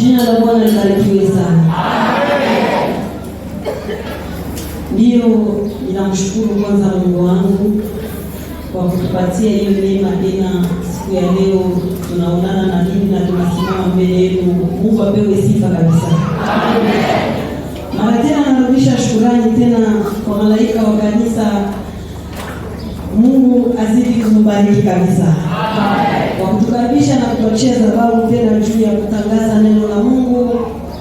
Jina la Bwana libarikiwe sana. Amen. Ndio, ninamshukuru kwanza Mungu wangu kwa kutupatia hiyo neema tena siku ya leo tunaonana na nini na tunasimama mbele yenu. Mungu apewe sifa kabisa. Amen. Mara tena narudisha shukrani tena kwa malaika wa kanisa. Mungu azidi kumbariki kabisa. Amen. Kwa kutukaribisha na kutuachia sababu tena juu ya kutangaza neno la Mungu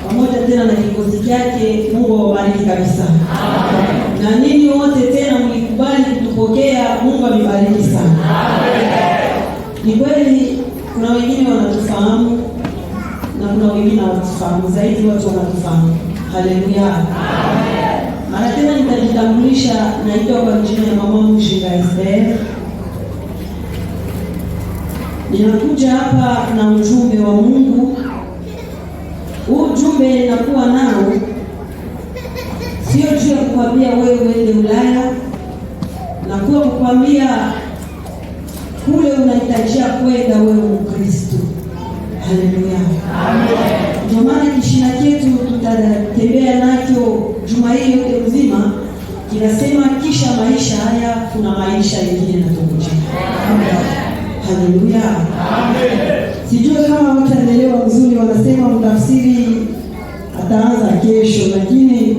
pamoja tena na kikosi chake. Mungu awabariki kabisa. Amen. Na ninyi wote tena mlikubali kutupokea. Mungu amebariki sana. Amen. Ni kweli kuna wengine wanatufahamu na kuna wengine hawatufahamu, zaidi watu wanatufahamu. Haleluya. Amen. Mara tena nitajitambulisha, naitwa kwa jina ya mama Mshinga Esther. Ninakuja hapa na ujumbe wa Mungu. Huu ujumbe ninakuwa nao sio juu ya kukwambia wewe uende Ulaya, na kuwa kukwambia kule unahitajia kwenda wewe Mkristo. Haleluya. Amen. Ndio maana kishina chetu tutatembea nacho juma hili yote mzima, kinasema kisha maisha haya kuna maisha mengine yanatokea. Haleluya. Amen. Sijui kama wataelewa vizuri, wanasema mtafsiri ataanza kesho, lakini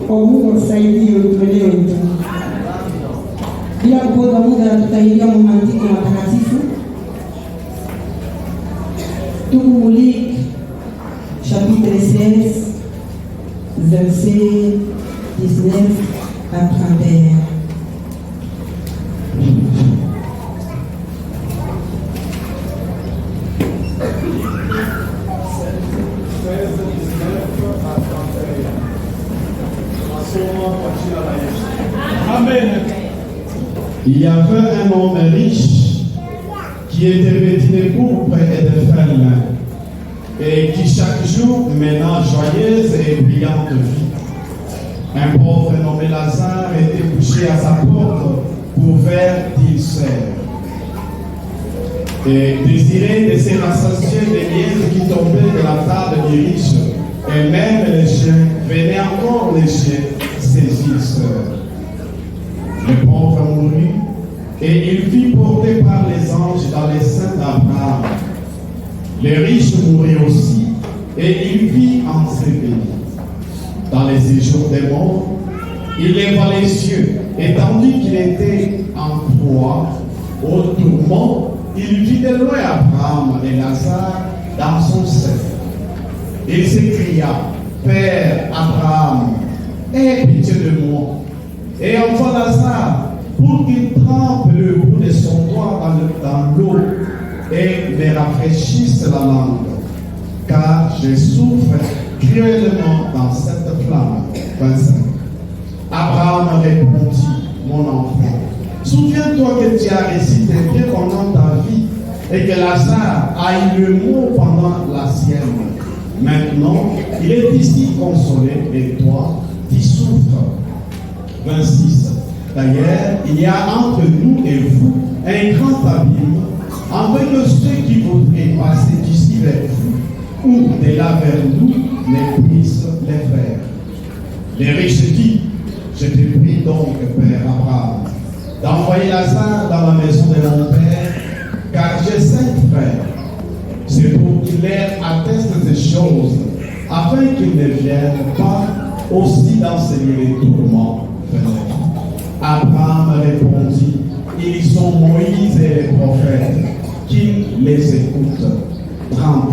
kwa Mungu tusaidie tuelewe tu. Bila kupoteza muda tutaingia mu maandiko matakatifu. Tuko Luc chapitre 16 verset 19 à 31. Amen. Il y avait un homme riche qui était vêtu de pourpre et de fin et qui chaque jour mena joyeuse et brillante vie. Un pauvre nommé Lazare était couché à sa porte pour faire d'ulcère et désirait de se rassasier des liens qui tombaient de la table du riche, et même les chiens venaient encore lécher ses ulcères. Le pauvre mourut et il fut porté par les anges dans les seins d'Abraham. Le riche mourut aussi et il fut enseveli. Dans les séjours des morts, il leva les yeux et tandis qu'il était en proie au tourment, il vit de loin Abraham et Lazare dans son sein. Il s'écria: Père Abraham, aie pitié de moi et envoie Lazare pour qu'il trempe le bout de son doigt dans l'eau et me rafraîchisse la langue, car je souffre cruellement dans cette flamme. 25. Abraham répondit: Mon enfant, souviens-toi que tu as récité bien pendant ta vie et que Lazare a eu le mot pendant la sienne. Maintenant, il est ici consolé et toi, tu souffres. 26. D'ailleurs, il y a entre nous et vous un grand abîme, avec ceux qui voudraient passer d'ici vers vous, ou de là vers nous, ne puissent les faire. Les riches dit: Je te prie donc, Père Abraham, d'envoyer Lazare dans la maison de mon Père, car j'ai 5 frères. C'est pour qu'il leur atteste ces choses, afin qu'ils ne viennent pas aussi dans ces lieux de tourment. Abraham répondit: Ils sont Moïse et les prophètes, qui les écoutent. 30.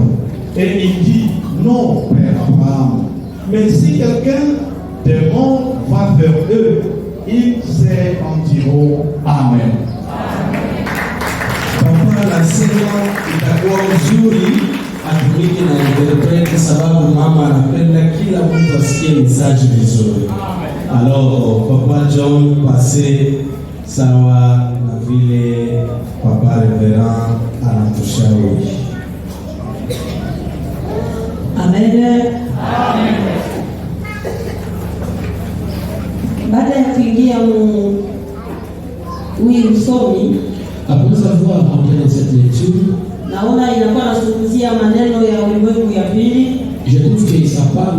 Et il dit: Non, Père Abraham, mais si quelqu'un des morts va vers eux, ils se rendiront. Amen. Papa anasema itakuwa uzuri atumike na interprete, sababu mama anapenda kila mtu asikie message vizuri. Alors Papa John passe sawa na vile Papa Reverend anatushauri. Amen. Amen. Baada ya kuingia huyu msomi, après avoir entendu cette lecture, naona inakuwa nazungumzia maneno ya ulimwengu ya pili.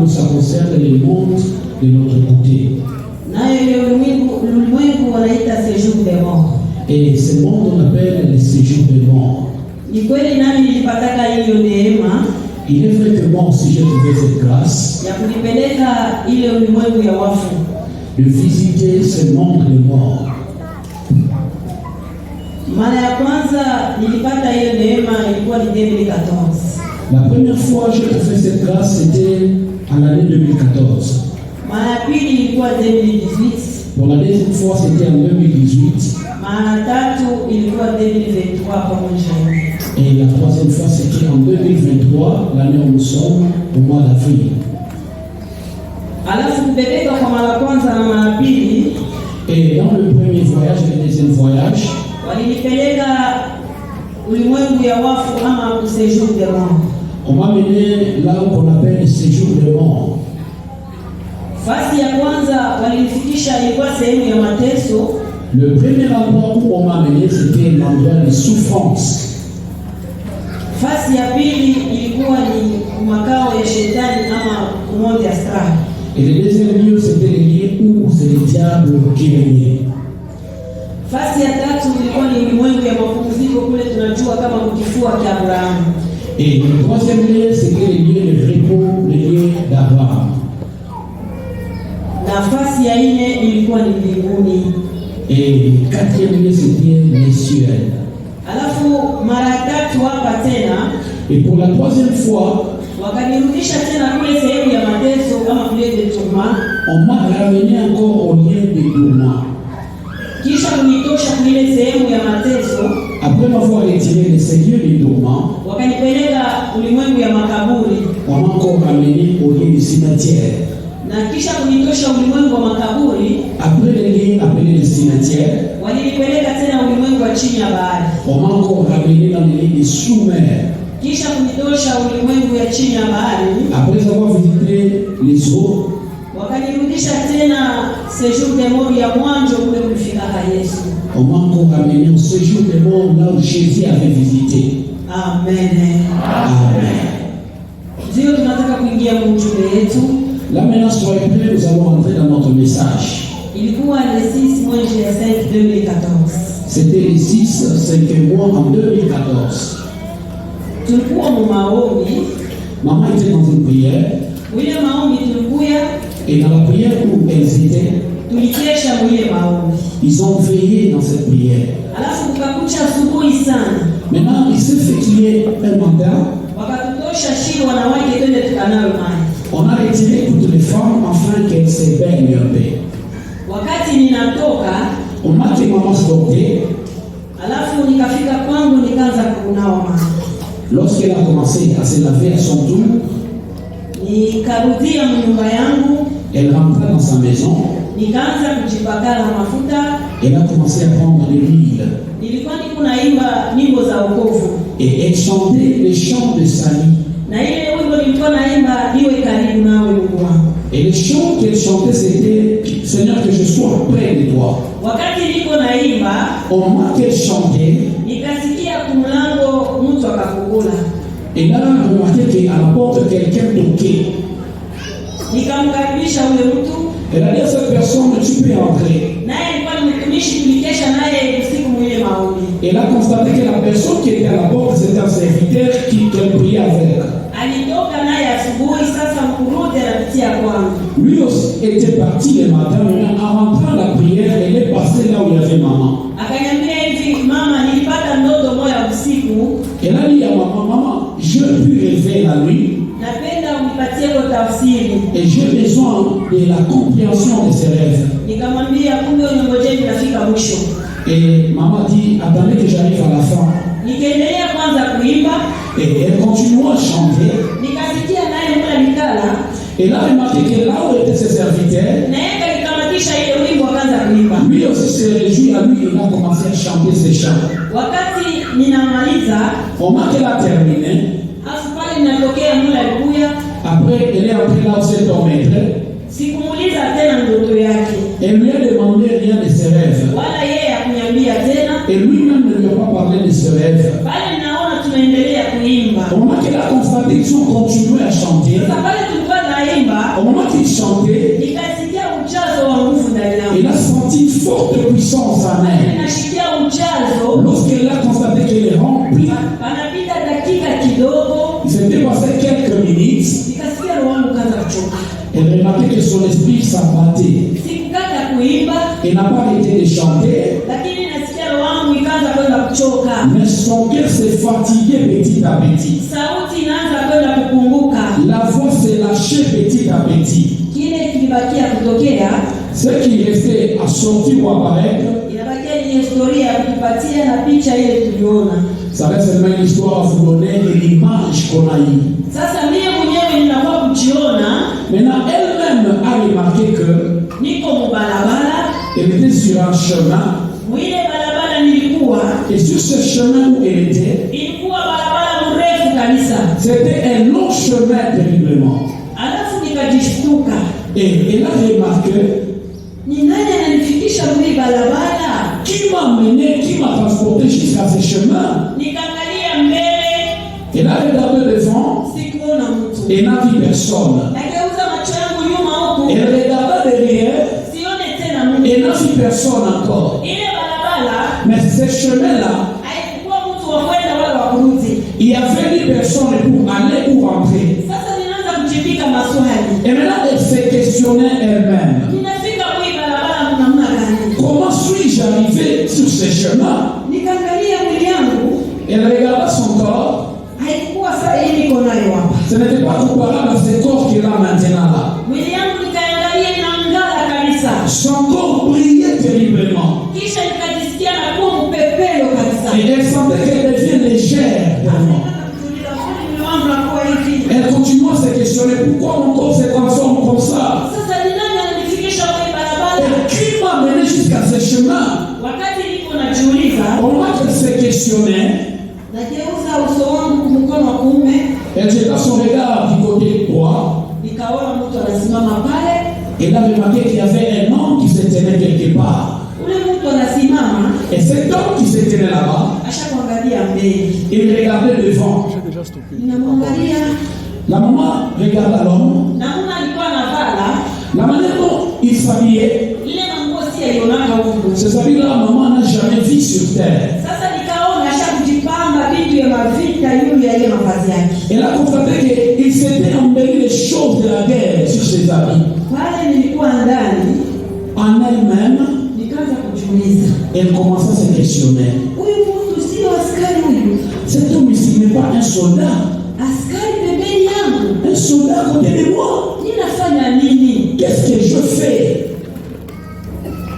incontournable, ça concerne les mondes de notre côté. Et ce monde on appelle le séjour des morts. Il est vrai que moi aussi j'ai trouvé cette grâce de visiter ce monde des morts. La première fois que j'ai trouvé cette grâce, c'était en l'année 2014. Pour la deuxième fois, c'était en 2018. Et la troisième fois, c'était en 2023, l'année où nous sommes, au mois d'avril. Et dans le premier voyage et le deuxième voyage, on m'a mené là où on appelle le séjour des morts. Le premier endroit où on m'a mené, c'était l'endroit de souffrance. Et le deuxième lieu, c'était le lieu où c'est le diable qui régnait. Et le troisième lieu, c'était le lieu de repos, le lieu d'Abraham. Et le quatrième lieu, c'était les cieux. Et pour la troisième fois, on m'a ramené encore au lieu de tourment. Après m'avoir retiré de ces lieux de tourment, on m'a encore ramené au lieu du cimetière. Après le lieu appelé le cimetière, on m'a encore ramené dans le lieu de sous-mer. Après avoir visité les eaux, on m'a encore ramené au séjour des morts là où Jésus avait visité. Amen. Amen. Là maintenant, soyez prêts, nous allons entrer dans notre message. C'était le 6 mois en 2014. Maman était dans une prière. Et dans la prière où elles étaient, ils ont veillé dans cette prière. Maintenant, il s'est fait qu'il y ait un mandat. On a retiré toutes les femmes afin qu'elles se baignent un peu. On m'a dit maman sortait. Lorsqu'elle a commencé à se laver à son tour, elle rentra dans sa maison. Elle a commencé à prendre de l'huile. Et elle chantait les chants de salut. Et le chant qu'elle chantait, c'était Seigneur, que je sois près de toi. Au moment qu'elle chantait, et là, on remarquait qu'à la porte, quelqu'un toquait. Elle a dit à cette personne, tu peux entrer. Elle a constaté que la personne qui était à la porte, c'était un serviteur qu'elle priait avec. Lui aussi était parti le matin, mais en rentrant la prière, elle est passée là où il y avait maman. Elle a dit à maman, je puis rêver la nuit. Et j'ai besoin de la compréhension de ces rêves. Et maman dit, attendez que j'arrive à la fin. Et elle continue à chanter. Et là, remarqué que là où étaient ses serviteurs, lui aussi se réjouit à lui, il a commencé à chanter ses chants. Au moment qu'elle a terminé, après, elle est entrée là où cet homme était. Elle lui a demandé rien de ses rêves. Et lui-même ne lui a pas parlé de ses rêves. Au moment qu'elle a constaté qu'ils ont continué à chanter, chanter, nikasikia ujazo wa nguvu ndani yangu. elle a senti une forte puissance en elle. Nashikia ujazo. Lorsqu'elle a constaté qu'elle est remplie, Panapita dakika kidogo, il s'était passé quelques minutes, nikasikia roho yangu kaanza kuchoka. elle remarquait que son esprit s'abattait. Sikukata kuimba, Elle n'a pas arrêté de chanter, lakini nasikia roho yangu ikaanza kwenda kuchoka. mais son cœur s'est fatigué petit à petit. Sauti inaanza kwenda kupunguka. La voix s'est lâchée petit à petit. Kile kilibakia kutokea, Ce qui restait à sortir ou apparaître, inabakia ni historia ya kutupatia na picha ile tuliona. ça reste seulement une histoire à vous donner de l'image qu'on a eue. Sasa mimi mwenyewe ninakuwa kujiona, Maintenant, elle-même a remarqué que niko mubarabara, elle était sur un chemin, mwile barabara nilikuwa, et sur ce chemin où elle était, ilikuwa barabara mrefu kabisa. c'était un long chemin terriblement. Alafu nikajishtuka, Et elle a remarqué, ni nani ananifikisha mwili barabara? qui m'a mené, qui m'a transporté jusqu'à ce chemin. Nikaangalia mbele, Elle a regardé devant sikuona mtu. et n'a vu personne. Nageuza macho yangu nyuma huku, Elle regarda derrière sione tena mtu. et n'a vu personne encore. Ile barabara Mais ce chemin-là, haikuwa mtu wa kwenda wala wa kurudi. il y avait ni personne pour aller ou rentrer. Sasa ninaanza kujipika maswali, Et maintenant, elle s'est questionnée elle-même. ninafika mwili barabara namna gani? Comment suis-je arrivé sur ce chemin? Nikaangalia mwili yangu, Elle regarda son corps. haikuwa saa hii niko nayo hapa. Ce n'était pas comparable à ce corps qu'elle a maintenant là. Mwili yangu nikaangalia inang'ara kabisa, Son corps brillait terriblement. kisha nikajisikia nakuwa mpepelo kabisa. Et elle sentait qu'elle devient légère. Vraiment. Elle continue à se questionner pourquoi mon corps se transforme comme ça. Sasa ni nani ananifikisha kwenye barabara? Et qui m'a mené jusqu'à ce chemin? Wakati niko najiuliza, Au moment qu'elle se questionnait, nageuza uso wangu mkono wa kuume, elle jeta son regard du côté droit. nikaona mtu anasimama pale. Elle a remarqué qu'il y avait un homme qui se tenait quelque part. Ule mtu anasimama, Et cet homme qui se tenait là-bas, asha kuangalia mbele. il regardait devant. Ninamwangalia La maman regarda l'homme. namna alikuwa anavala, La manière dont il s'habillait, ile manguo si alionaka huko. ces habits-là, la maman n'a jamais vu sur terre. Sasa nikaona asha kujipamba vitu ya mavita yule ya ile mavazi yake. Elle a constaté qu'il s'était embelli les choses de la guerre sur ses habits. Pale nilikuwa ndani, En elle-même, nikaanza kujiuliza, elle commença à se questionner. huyu mtu sio askari huyu? Cet homme ici n'est pas un soldat. Askari pembeni yangu, Un soldat à côté de moi. ninafanya nini? Qu'est-ce que je fais?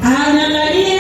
Anaangalie,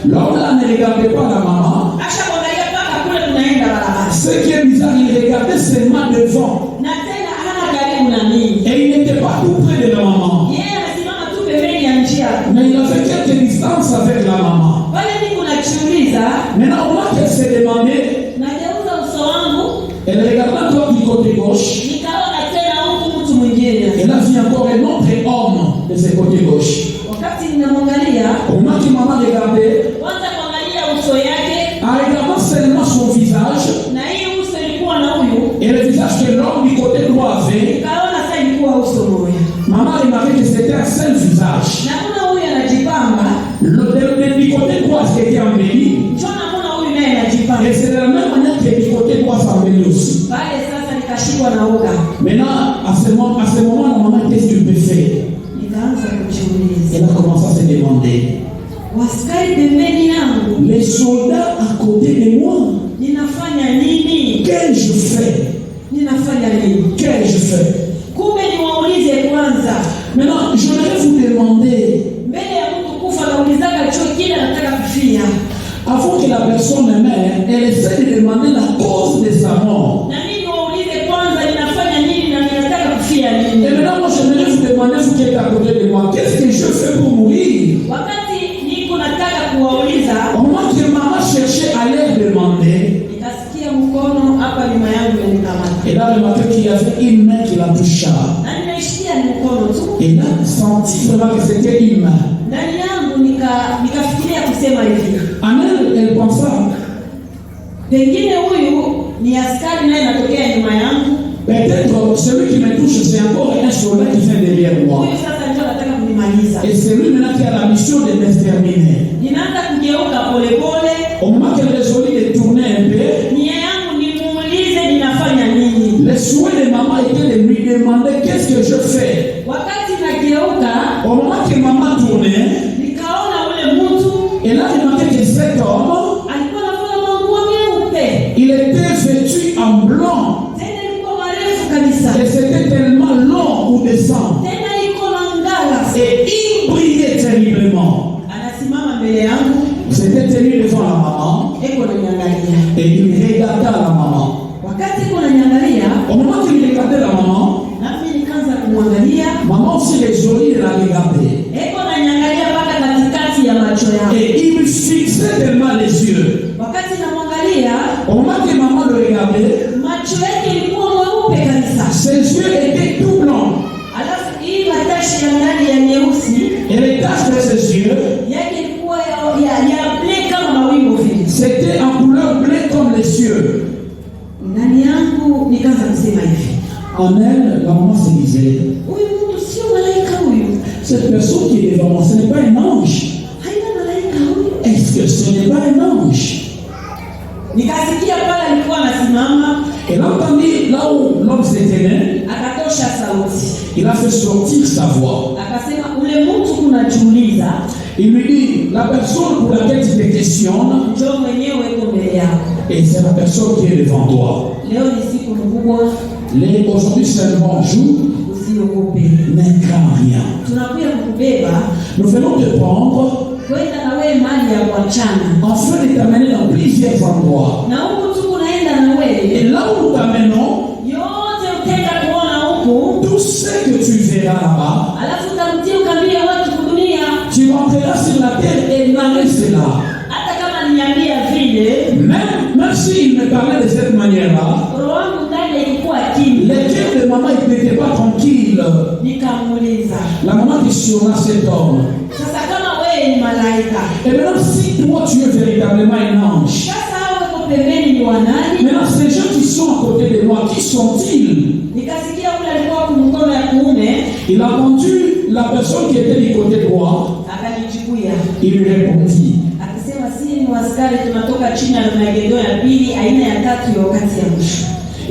L'homme là ne regardait pas la maman. asha kuangalia mpaka kule tunaenda barabara. Ce qui est bizarre, il regardait seulement devant. Na tena hana karibu na mimi. Et il n'était pas tout près de la maman. Yeye anasimama tu pembeni ya njia. Mais il avait quelques distances avec la maman. Pale niko najiuliza, Maintenant, au moment qu'elle s'est demandé, nageuza uso wangu, elle regarda encore du côté gauche. nikaona tena huku mtu mwingine. Elle a vu encore un autre homme de ce côté gauche. Wakati ninamwangalia, Au moment que maman regardait, kwanza kuangalia uso yake, en regardant seulement son visage, na hii uso ilikuwa na huyu, et le visage que l'homme du côté droit avait, nikaona sasa ilikuwa uso moja. maman a remarqué que c'était un seul visage. Na kuna huyu anajipamba, Du côté droit, c'était embelli. njoo na kuna huyu naye anajipamba. Et c'est de la même manière que du côté droit s'embellit aussi. Pale sasa nikashikwa na uga. Maintenant, à ce moment, la maman était stupéfaite. Nikaanza kujiuliza, Elle a commencé à se demander, waskari pembeni yangu, les soldats à côté de moi, ninafanya nini? qu'ai-je fait? Ninafanya nini? Qu'ai-je fait? Kumbe niwaulize kwanza, Maintenant, je voudrais vous demander, mbele ya mtu kufa naulizaka cho kile anataka kufia. avant que la personne meure, elle essaie de demander la cause de sa mort. Na mimi niwaulize kwanza ninafanya nini na ninataka kufia nini? Et maintenant, moi, j'aimerais vous demander, vous qui êtes à côté de moi, qu'est-ce que je fais pour mourir? Wakati niko nataka kuwauliza, Au moment que maman cherchait à leur demander, nikasikia mkono hapa nyuma yangu umenikamata. elle a remarqué qu'il y avait une main qui la toucha. Na nimeishikia ni mkono tu. Elle a senti vraiment que c'était une main. Ndani yangu nikafikiria kusema hivi. En elle pensa, Pengine huyu ni askari naye anatokea nyuma yangu. Peut-être celui qui me touche, c'est encore un soldat qui vient derrière moi. Et c'est lui maintenant qui a la mission de m'exterminer. Au moment qu'elle résolut de tourner un peu, le souhait de maman était de lui demander qu'est-ce que je fais. Au moment que maman tournait, elle a remarqué que cet homme, il était vêtu en blanc. Et c'était tellement long ou descend. Et il brillait terriblement. C'était tenu devant la maman. Et il regarda la maman. Au moment qu'il regardait la maman, maman aussi résolut de la regarder. Et il me fixait tellement les yeux. Au moment que maman le regardait, ses yeux étaient tout blancs. Et les taches de ses yeux, c'était en couleur bleue comme les cieux. En elle, la maman se disait, cette personne qui est devant moi, ce n'est pas un ange. Est-ce que ce n'est pas un ange? Elle a entendu là où l'homme se tenait. Il a fait sortir sa voix. Il lui dit, la personne pour laquelle tu te questionnes, et c'est la personne qui est devant toi. Aujourd'hui c'est un bon jour. Ne crains rien. Nous venons te prendre afin de t'amener dans plusieurs endroits. Et là où nous t'amenons, tout ce que tu verras là-bas, tu entreras sur la terre et n'arrêtes cela. Même s'il me parlait de cette manière-là, le cœur de maman n'était pas tranquille. La maman questionna cet homme. Et maintenant, si toi tu es véritablement un ange, maintenant ces gens qui sont à côté de moi, qui sont-ils? Il a entendu la personne qui était du côté droit. Il lui répondit.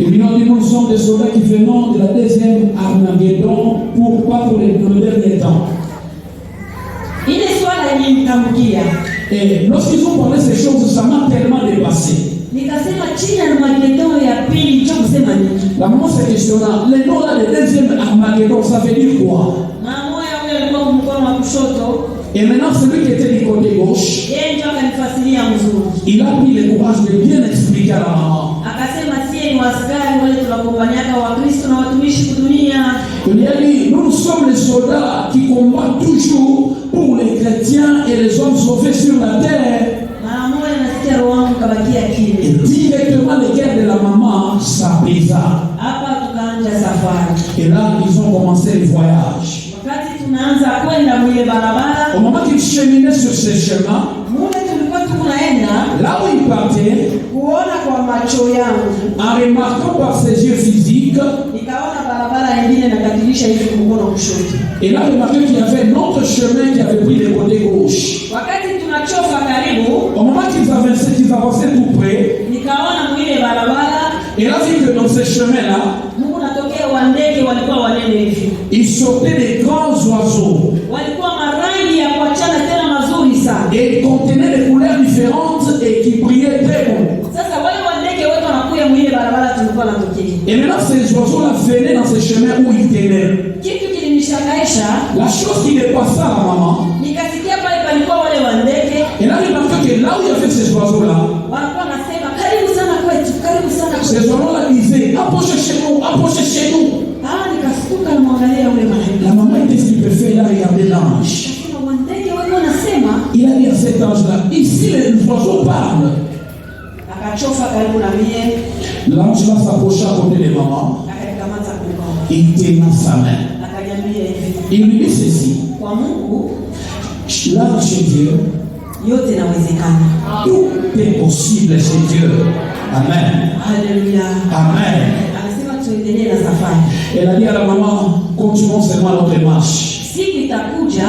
Et bien nous sommes des soldats qui venons de la deuxième Armageddon pas pour le dernier temps. Et lorsqu'ils ont parlé ces choses, ça m'a tellement dépassé. La maman se questionna, le nom là de deuxième Armageddon, ça veut dire quoi? Et maintenant, celui qui était du côté gauche, il a pris le courage de bien expliquer à la maman. Il a dit, nous sommes les soldats qui combattent toujours pour les chrétiens et les hommes sauvés sur la terre. Et directement le cœur de la maman s'apaisa. Et là, ils ont commencé le voyage. Au moment qu'ils cheminaient sur ce chemin, là où ils partaient, en remarquant par ses yeux physiques, et là, remarqué qu'il y avait un autre chemin qui avait pris le côté gauche. Au moment qu'ils avançaient tout près, et là, vu que dans ce chemin-là, ils sortaient des grands oiseaux. Et ils contenaient des couleurs différentes et qui brillaient très bon. Et maintenant, ces oiseaux-là venaient dans ce chemin où ils tenaient. La chose qui dépassa à la maman, elle a remarqué que là où il y avait ces oiseaux-là, ces oiseaux-là disaient, approchez chez nous, approchez chez nous. La maman était stupéfaite, elle a regardé l'ange. Il a dit à cet ange-là, ici les oiseaux parlent. L'ange là s'approcha à côté de maman. Il tenait sa main. Il lui dit ceci. Là chez Dieu, tout est possible chez Dieu. Amen. Alléluia. Amen. tuendelee na safari. Elle a dit à la maman, continuons seulement notre marche. Siku itakuja,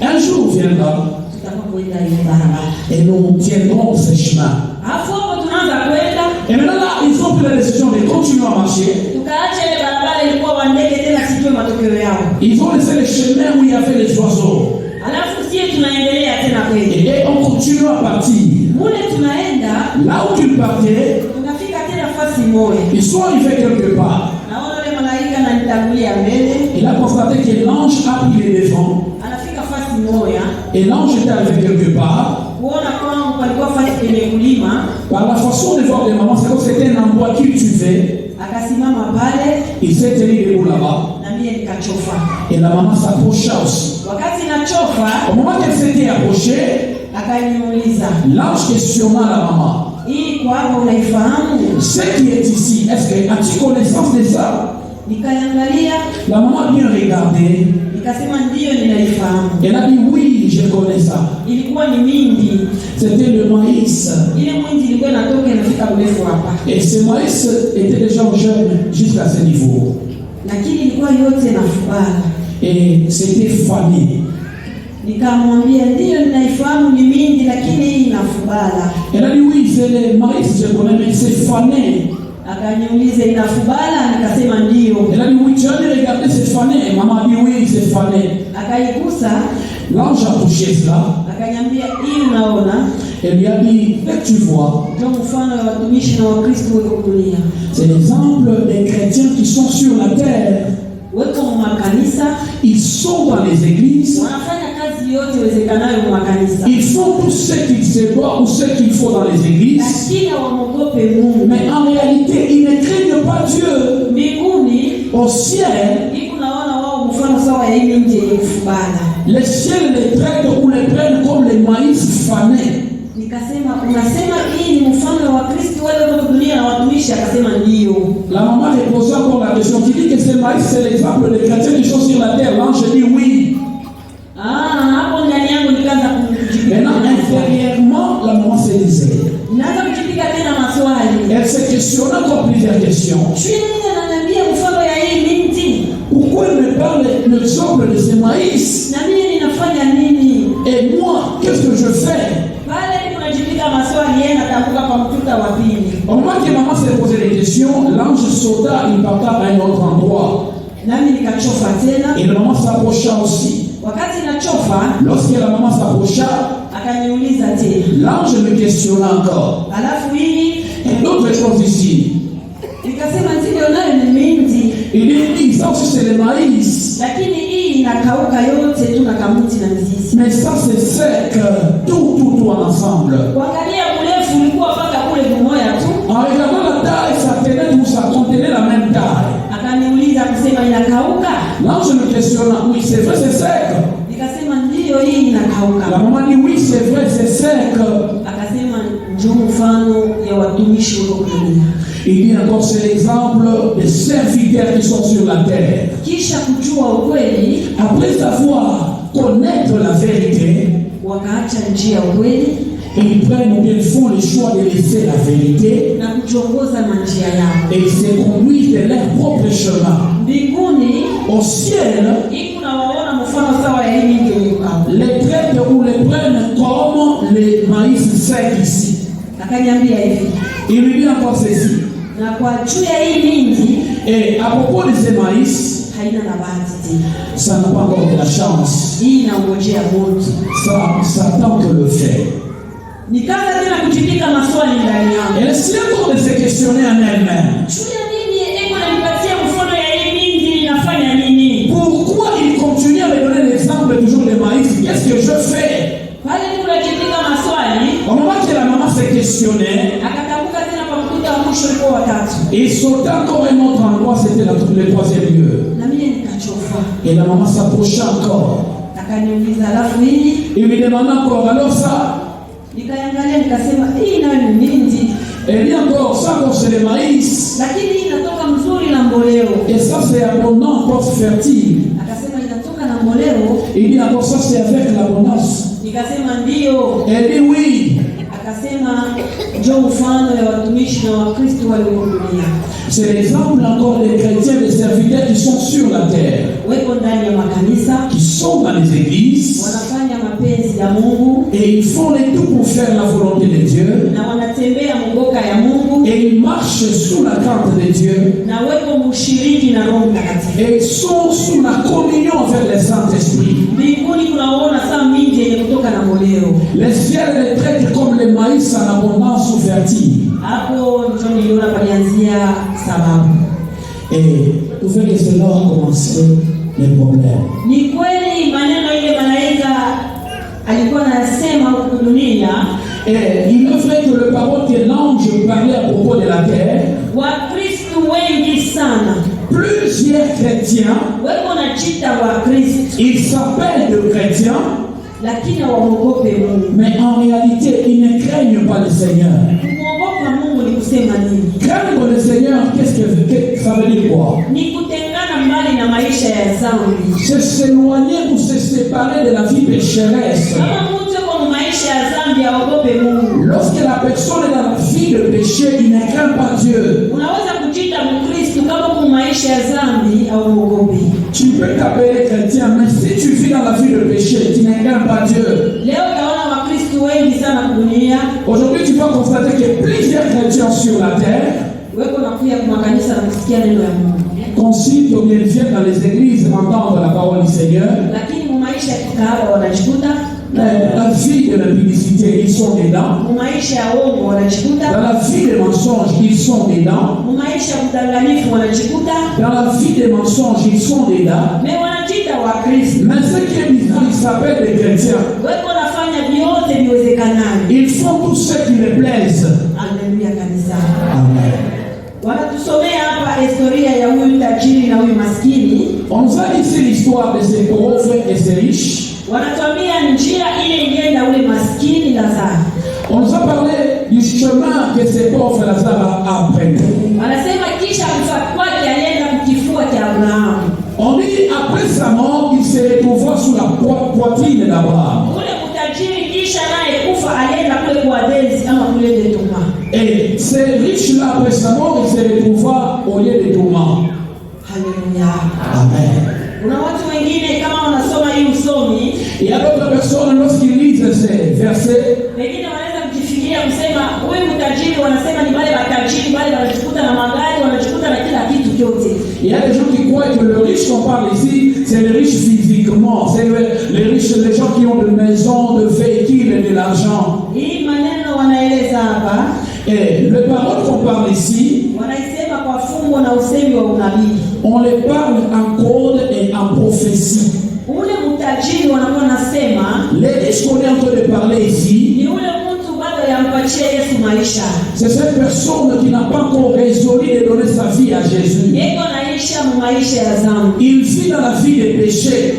Un jour viendra tutakwenda hiyo barabara. et nous tiendrons ce chemin. Alafu hapo tunaanza kwenda, Et maintenant là, ils ont pris la décision de continuer à marcher. tukaacha ile barabara ilikuwa wa ndege tena sijui matokeo yao. Ils ont laissé le chemin où il y avait les oiseaux. Alafu sisi tunaendelea tena kwenda. Et on continue à partir. Mule tunaenda, Là où tu partais, tunafika tena fasi moja. ils sont arrivés quelque part. Naona yule malaika ananitangulia mbele, Il a constaté que l'ange a pris les devants. anafika fasi moja. Et l'ange était arrivé quelque part. Kuona kwangu palikuwa fasi penye kulima, Par la façon de voir les mamans, c'est comme c'était un endroit cultivé. akasimama pale Il s'est tenu debout là-bas. na mie nikachofa. Et la maman s'approcha aussi. Wakati nachofa, Au moment qu'elle s'était approchée, akaniuliza, l'ange questionna la maman. hii kwa hapo unaifahamu? Ce qui est ici, est-ce que as-tu connaissance de ça? Nikaiangalia, La maman a bien regardé. nikasema ndiyo ninaifahamu. Elle a dit oui, je connais ça. Ilikuwa ni mingi, C'était le maïs. ile mwindi ilikuwa inatoka inafika urefu hapa, Et ce maïs était déjà jeune jusqu'à ce niveau. lakini ilikuwa yote na fubara. Et c'était fané. Nikamwambia ndiyo ninaifahamu, ni mingi, lakini hii ina fubara. Elle a dit oui, c'est le maïs, je connais, mais c'est fané. Akaniuliza ina fubara, nikasema ndiyo. Elle a dit oui, tu as dû regarder, c'est fané. Maman a dit oui, c'est fané. Akaigusa, L'ange a touché cela. akaniambia hii unaona, Elle lui a dit, mais tu vois, ndio mfano wa watumishi na Wakristo weko kulia, c'est l'exemple des chrétiens qui sont sur la terre. weko makanisa, Ils sont dans les églises. wanafanya kazi yote wezekanayo makanisa, Ils font tout ce qu'il se doit ou ce qu'il faut dans les églises. lakini hawamogope Mungu. Mais en réalité, ils ne craignent pas Dieu. Mbinguni Au ciel, iko naona wao mfano sawa ya hii nje yenye kufubana. le ciel les traite ou les prennent comme les maïs fanés. Nikasema unasema hii ni mfano wa Kristo wale wa dunia na watumishi? Akasema ndiyo. La maman reposa encore la question. Tu dis que ce maïs, c'est l'exemple des chrétiens qui sont sur la terre. L'ange dit oui. Hapo ndani yangu nikaanza kujipiga. Maintenant, intérieurement, la maman se disait. Nikaanza kujipiga tena maswali. Elle se questionna encore plusieurs questions. Nini ananiambia mfano ya hii binti? Pourquoi il me parle l'exemple de ce maïs? Na mimi ninafanya nini? Et moi, qu'est-ce que je fais? Pale kunajipiga maswali, yeye anatamka kwa mtuta wa pili. Au moment que maman s'est posé des questions, l'ange sauta, il parta à un autre endroit. Nami nikachofa tena. Et la maman s'approcha aussi. Wakati nachofa, Lorsque la maman s'approcha, akaniuliza tena. l'ange me questionna encore. Alafu hii Et d'autres choses ici. nikasema ndio nayo ni mingi, Il dit, ça aussi c'est le maïs. lakini hii inakauka yote tu na kamuti na mizizi. Mais ça c'est sec, tout ensemble. Kuangalia urefu ulikuwa mpaka kule kumoya tu. En regardant la taille, ça tenait tout, ça contenait la même taille. Akaniuliza kusema inakauka? L'ange me questionna, oui c'est vrai c'est sec. Nikasema ndiyo hii inakauka. La maman dit, oui c'est vrai c'est sec. Akasema njoo mfano ya watumishi wa dunia. Il dit encore, c'est l'exemple des serviteurs qui sont sur la terre. Kisha kujua ukweli, Après avoir connaître la vérité, wakaacha njia ukweli ils prennent ou bien font le choix de laisser la vérité na kujiongoza na njia yao. et ils se conduisent de leur propre chemin. Mbinguni Au ciel, iko na waona mfano sawa ya hii ndio yukao. les traitent ou les prennent comme les maïs secs ici. Akaniambia hivi, Il lui dit encore ceci. na kwa juu ya hii mingi Et à propos de ces maïs, haina na bahati tena. ça n'a pas encore de la chance. Hii inaongojea moto. Ça attend que le fait. Nikaanza tena kujipiga maswali ndani yangu. Elle s'est encore de se questionner en elle-même. Juu ya nini eko nanipatia mfano ya hii mingi inafanya nini? Pourquoi il continue à me donner l'exemple toujours de maïs? Qu'est-ce que je fais? Pale kunajipiga maswali, Au moment que la maman se questionnait, akatamka tena kwa mkuta wa mwisho ulikuwa watatu. il sautait encore un autre endroit, c'était le troisième lieu. Na mimi nikachofa. Et la maman s'approcha encore. Akaniuliza alafu hii, Il lui demanda encore, alors ça? nikaangalia nikasema hii nayo ni mingi. Elle dit encore, ça encore c'est le maïs. Lakini hii inatoka mzuri na mboleo. Et ça c'est abondant, encore fertile. Akasema inatoka na mboleo. Il dit encore, ça c'est avec l'abondance. Nikasema ndio. Elle dit oui. Akasema Anasema njoo mfano ya watumishi na Wakristo waliohudhuria. C'est l'exemple encore des chrétiens, des serviteurs qui sont sur la terre, Weko ndani ya makanisa, qui sont dans les églises, wanafanya mapenzi ya Mungu et ils font le tout pour faire la volonté de Dieu, na wanatembea mboka ya Mungu et ils marchent sous la tente de Dieu, na weko mshiriki na Roho Mtakatifu. et ils sont sous la communion avec le Saint-Esprit. Mbinguni kunaona saa mingi yenye kutoka na moleo. Les ciels les traitent comme le maïs en abondance ou fertile. Hapo ndio niliona palianzia sababu. Et vous voyez que c'est là où commençaient les problèmes. Ni kweli maneno ile malaika alikuwa anasema huko dunia. Et il est vrai que le parole que l'ange parlait à propos de la terre, Wakristo wengi sana, plusieurs chrétiens, weko na chita Wakristo, ils s'appellent de chrétiens, lakini hawaogope Mungu. mais en réalité, ils ne craignent pas le Seigneur. Kuogopa Mungu ni kusema nini? Craindre le Seigneur, qu'est-ce que ça veut dire quoi? Ni kutengana mbali na maisha ya dhambi. C'est s'éloigner ou se séparer de la vie pécheresse. Kama mtu kwa maisha ya dhambi haogope Mungu. Lorsque la personne est dans la vie de péché, il ne craint pas Dieu. Unaweza kujita Mkristo kama kwa maisha ya dhambi au muogope. Tu peux t'appeler chrétien, mais si tu vis dans la vie de péché, tu ne crains pas Dieu. Leo utaona Wakristo wengi sana dunia. Aujourd'hui, tu vas constater que plusieurs chrétiens sur la terre Weko na kuya kwa kanisa na kusikia neno ya Mungu. consultent ou bien viennent dans les églises entendre la parole du Seigneur. Lakini mu maisha ya kikahaba wanajikuta, La vie de la publicité, ils sont dedans. mu maisha ya uongo wanajikuta, Dans la vie des mensonges, ils sont dedans. mu maisha ya udanganyifu wanajikuta, Dans la vie des mensonges, ils sont dedans. me wanajita Wakristo. Mais ce qui est bizarre, ils s'appellent des chrétiens. Weko nafanya vyote viwezekanavyo. Ils font tout ce qui les plaise. Haleluya kanisa. Amen. Wanatusomea hapa historia ya huyu tajiri na huyu maskini. On nous a ici l'histoire de ces pauvres et ces riches. Wanatuambia njia ile ilienda ule maskini Lazaro. On nous a parlé du chemin que ces pauvres Lazare a pris. Wanasema kisha kufa kwake alienda kukifua cha Abrahamu. On dit après sa mort, il se retrouva sous la poitrine d'Abraham. Ule mtajiri kisha naye kufa alienda kule kwa Dezi ama kule Detuma. Et ces riches-là, après sa mort, il se retrouva au lieu de tourment. Haleluya. Amen. Kuna watu wengine kama wanasoma hii usomi, Il y a d'autres personnes, lorsqu'ils lisent ces versets, wengine wanaweza kujifikiria kusema huyu mtajiri, wanasema ni wale matajiri wale wanajikuta na magari, wanajikuta na kila kitu chote. il y a des gens qui croient que le riche qu'on parle ici, c'est les riches physiquement, c'est les riches, les gens qui ont de maisons, de véhicules et de l'argent. Hii maneno wanaeleza hapa, Et le parole qu'on parle ici, wanaisema kwa fumbo na usemi wa unabii. on les parle en code et en prophétie. Ule mtajiri wanakuwa nasema Les riches qu'on est en train de parler ici, ni ule mtu bado yampatia Yesu maisha. c'est cette personne qui n'a pas encore résolu de donner sa vie à Jésus. Yeko naisha mu maisha ya dhambi. Il vit dans la vie des péchés.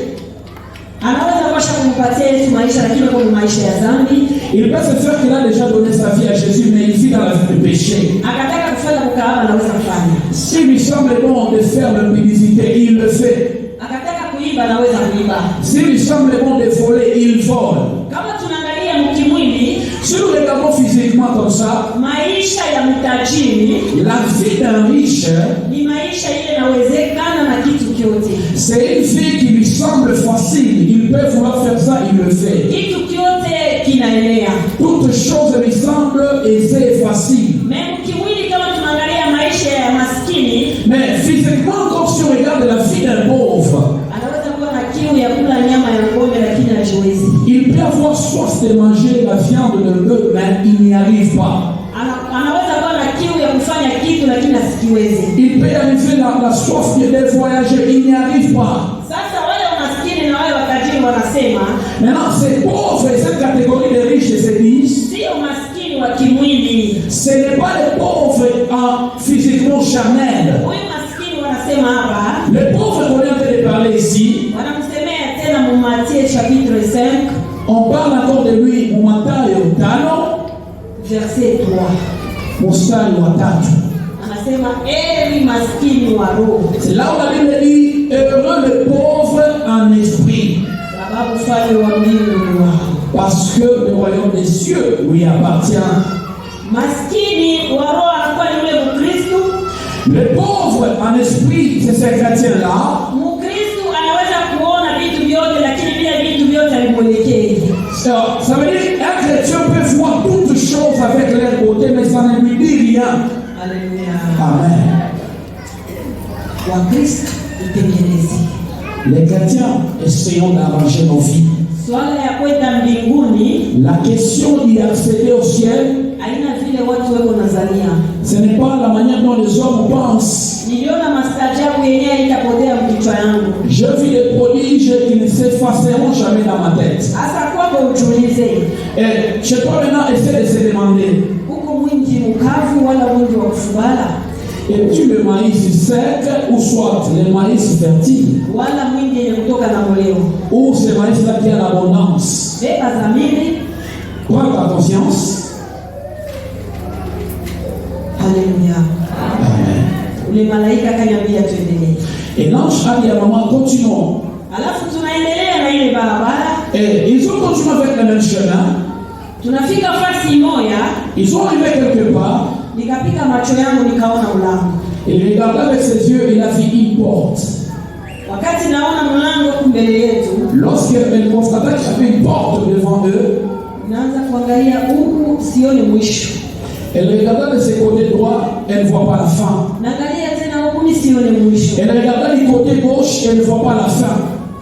Anaweza kwasha kumpatia Yesu maisha lakini kwa maisha ya dhambi. Il peut se faire qu'il a déjà donné sa vie à Jésus, mais il vit dans la vie de péché. Akataka kufanya kukaaba anaweza kufanya. S'il lui semble bon de faire la publicité, il le fait. Akataka kuiba anaweza kuiba. S'il lui semble bon de voler, il vole. Kama tunaangalia mkimwili, Si nous regardons physiquement comme ça, maisha ya mtajiri la vie d'un riche, ni maisha ile inawezekana na kitu kyote. c'est une vie qui lui semble facile. Il peut vouloir faire ça, il le fait. Kitu kyote kinaenea. Toute chose lui semble aisée et facile. Mimi kimwili kama tunaangalia maisha ya maskini, Mais physiquement, comme si on regarde la vie d'un pauvre, anaweza kuwa na kiu ya kula nyama ya ng'ombe lakini hajiwezi. il peut avoir soif de manger la viande de bœuf, mais il n'y arrive pas. Anaweza kuwa na kiu ya kufanya kitu lakini asikiwezi. Il peut arriver la soif de voyager, il n'y arrive pas. Sasa wale maskini na wale watajiri wanasema, Maintenant, ces pauvres et cette catégorie de riches se disent, sio maskini wa kimwili. ce n'est pas les pauvres physiquement charnels. Huyu maskini wanasema hapa, Les pauvres qu'on est en train de parler ici, wanamsemea tena mu Matthieu chapitre 5 on parle encore de lui, Mathayo 5, verset 3. mstari wa 3. Anasema eli maskini wa roho, C'est là où la Bible dit, heureux le pauvre en esprit. sababu ufalme wa mbingu ni wao. Parce que le royaume des cieux lui appartient. Maskini wa roho anakuwa ni yule Mkristo. Le pauvre en esprit, c'est ces chrétiens-là. Mkristo anaweza kuona vitu vyote lakini bila vitu vyote halimwelekei. Ça veut dire qu'un chrétien peut voir toutes choses avec leur beauté, mais ça ne lui dit rien. Alléluia. Amen. Wakristo itengeneze. Les chrétiens, essayons d'arranger nos vies. Swala ya kwenda mbinguni, la question d'y accéder au ciel, haina vile watu weko nazania. Ce n'est pas la manière dont les hommes pensent. Niliona mastajabu yenyewe itapotea mkichwa yangu. Je vis des prodiges qui ne s'effaceront jamais dans ma tête. Asa kwako utulize. Et chez toi maintenant, essaie de se demander. Huko mwingi mkavu wala mwingi wa kufubala? Es-tu le maïs sec ou soit le maïs fertile? Wala mwingi yenye kutoka na moleo. Ou ce maïs-là qui a l'abondance? Beba zamiri. Prends ta conscience. Alléluia. Amen. Ule malaika kaniambia tuendelee. Et l'ange a dit à maman, continuons. Alafu tunaendelea na ile barabara. Et ils ont continué avec le même chemin. Tunafika fasi moja. Ils sont arrivés quelque part. Nikapika macho yangu nikaona mlango. Il regardait avec ses yeux, il a vu une porte. Wakati naona mlango mbele yetu, lorsqu'elle constata qu'il y avait une porte devant eux, naanza kuangalia huku sioni mwisho. Elle regarda de ses côtés droit, elle ne voit pas la fin. Naangalia tena huku sioni mwisho. Elle regarda du côté gauche, elle ne voit pas la fin.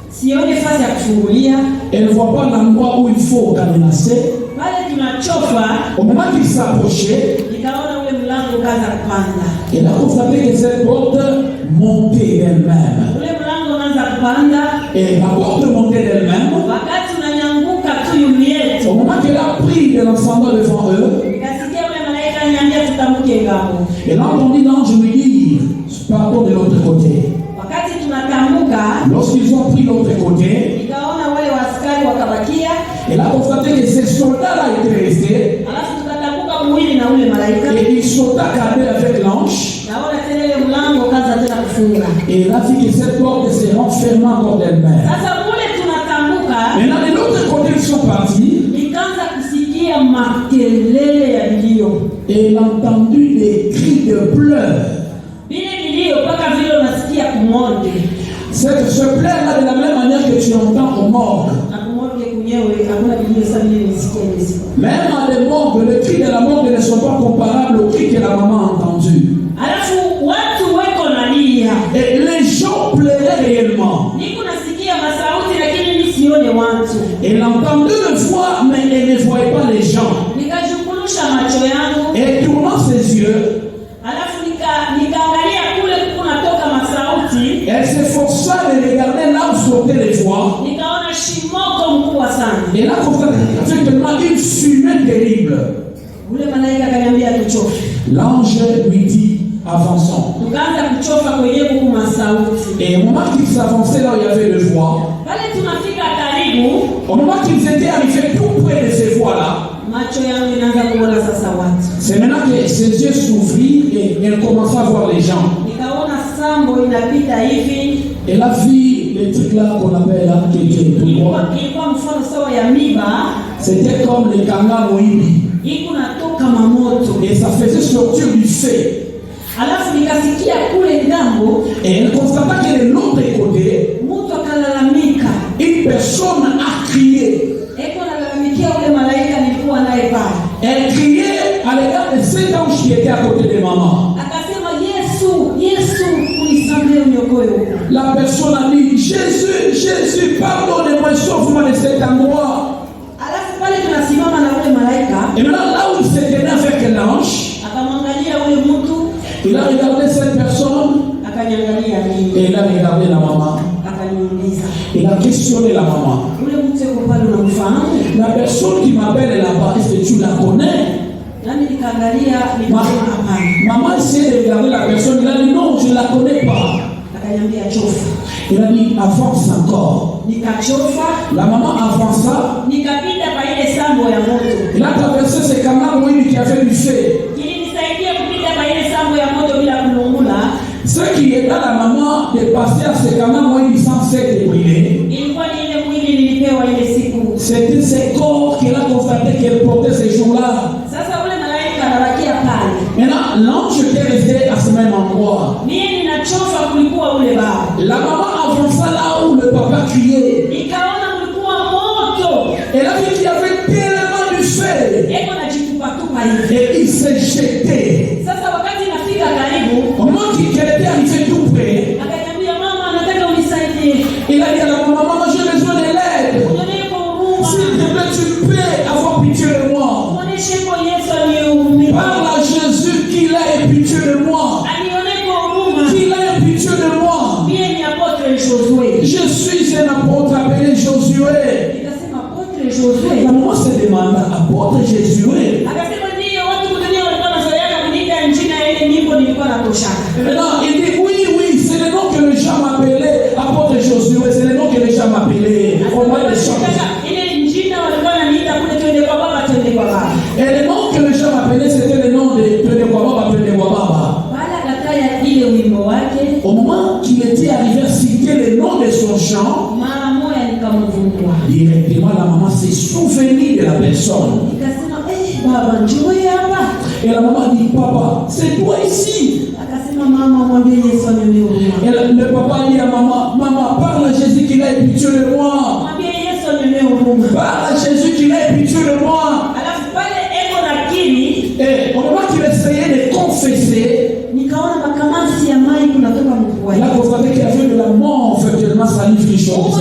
Sioni fasi ya kufungulia. Elle ne voit pas l'endroit où il faut cadenasser. Pale tunachofa, au moment qu'il s'approchait, nikaona ule mlango kaza kupanda. Elle a constaté que cette porte montait d'elle-même. Ule mlango unaanza kupanda. Et la porte montait d'elle-même. Wakati unanyanguka tu yumi yetu, au moment qu'elle a pris de l'ensemble devant eux, nikasikia ule malaika ananiambia tutamke ngambo. Elle a entendu l'ange lui dire, partons de l'autre côté. Wakati tunatambuka, lorsqu'ils ont pris l'autre côté, nikaona wale askari wakabakia. Elle a constaté que ces soldats-là étaient restés. Alafu tukatambuka mwili na ule malaika. Et ils sont accabés avec l'ange. Naona tena ile mlango kaza tena kufunga. Et elle a vu que cette porte s'est renfermée encore d'elle-même. Sasa mule tunatambuka. Maintenant de l'autre côté ils sont partis. Nikaanza kusikia makelele ya vilio. Et elle a entendu des cris de pleurs. Vile vilio mpaka vile unasikia kumonde. Ce pleur-là de la même manière que tu entends au morgue. Même à des morgues, les cris de la morgue ne sont pas comparables aux cris que la maman a entendus. Et les gens pleuraient réellement. Elle entendait le voix, mais elle ne voyait pas les gens. Et tournant ses yeux, elle s'efforça de regarder là où sortaient les voix. Et là, effectivement, une fumée terrible. L'ange lui dit, avançons. Et au moment qu'ils s'avançaient là où il y avait le voix, au moment qu'ils étaient arrivés tout près de ces voix-là, c'est maintenant que ses yeux s'ouvrirent et elle commença à voir les gens. Elle a vu les trucs là qu'on appelle là, c'était comme les kangas mohibi. Et ça faisait sortir du feu. Et elle constata que de l'autre côté, une personne a crié. Elle criait à l'égard de cet ange qui était à côté de maman. La personne a dit, Jésus, Jésus, pardonnez-moi, sauve-moi de cet endroit. Et maintenant, là où il s'est tenu avec l'ange, il a regardé cette personne et il a regardé la maman. Il a questionné la maman. La personne qui m'appelle là-bas, est-ce que tu la connais? Maman essayait de regarder la personne. Il a dit non, je ne la connais pas. Il a dit avance encore. La maman avança. Il a traversé ces canaux qui avaient du feu. Ce qui est à la maman de passer à ces canaux sans s'être brûlé, c'était ces corps c'est qu'elle portait ces jours-là. Maintenant, l'ange était resté à ce même endroit. La maman avança là où le papa criait. Elle a vu qu'il y avait tellement de feu. Et il s'est jeté. Au moment qu'il était arrivé tout près, il a dit à la maman, maman, j'ai besoin de l'aide. S'il te plaît, tu peux avoir pitié de moi. Parle à Jésus qu'il a pitié de moi. Qu'il a pitié de moi. Je suis un apôtre appelé Josué. La maman se demande, apôtre Josué. Maintenant, il dit oui, c'est le nom que les gens m'appelaient, apôtre Josué, c'est le nom que les gens m'appelaient. Et le nom que les gens m'appelaient, c'était le nom de Twendewababa. Au moment qu'il était arrivé à citer le nom de son chant, directement la maman s'est souvenue de la personne. Et la maman dit, papa, c'est toi ici. Et le papa dit à maman, maman, parle à Jésus qu'il a pitié de moi. Parle à Jésus qu'il a pitié de moi. Et au moment qu'il essayait de confesser, il a constaté qu'il y avait de la mort, tellement salive qui chose.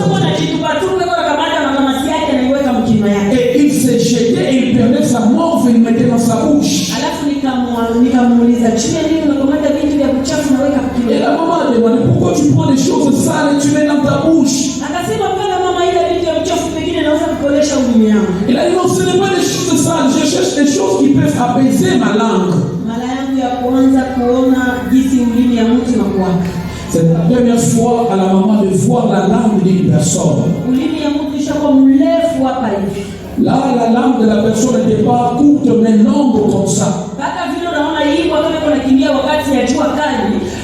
Et il s'est jeté et il perdait sa mort et il mettait dans sa bouche. Et la maman a demandé, pourquoi tu prends des choses sales et tu mets dans ta bouche? Il a dit, non, ce n'est pas des choses sales, je cherche des choses qui peuvent apaiser ma langue. C'est la première fois à la maman de voir la langue d'une personne. Là, la langue de la personne n'était pas courte, mais longue comme ça.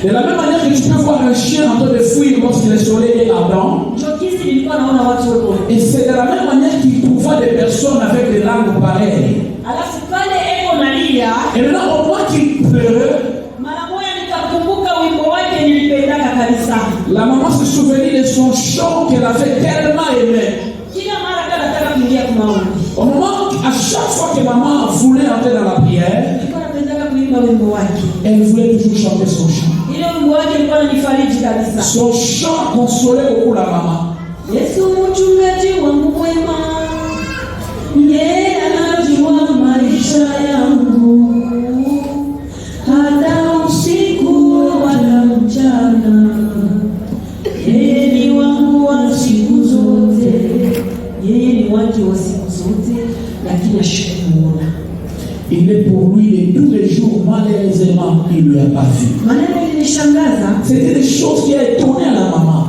De la même manière que tu peux voir un chien en train de fuir lorsque le soleil est ardent. Et c'est de la même manière qu'il trouva des personnes avec des langues pareilles. Et maintenant, au moins qu'il pleurait, la maman se souvenait de son chant qu'elle avait tellement aimé. Au moment, à chaque fois que maman voulait entrer dans la prière, elle voulait toujours chanter son chant. Son chant consolait beaucoup la maman. Il est pour lui de tous les jours, malheureusement, il ne lui a pas vu. C'était des choses qui ont étonné à la maman.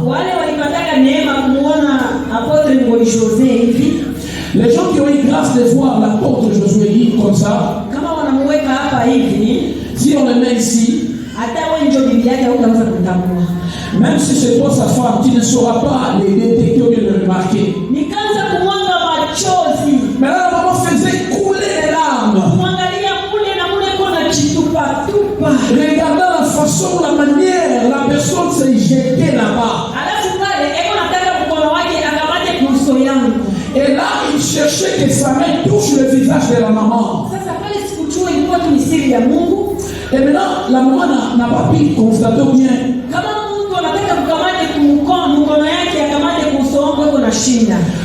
Les gens qui ont eu grâce de voir l'apôtre Josué comme ça, si on le met ici, même si c'est toi sa femme, tu ne sauras pas les détecter ou les remarquer. Mais là, la maman faisait couler les larmes. Regardant la façon, la manière, la personne s'est jetée là-bas. Et là, il cherchait que sa main touche le visage de la maman. Et maintenant, la maman n'a pas pu constater bien.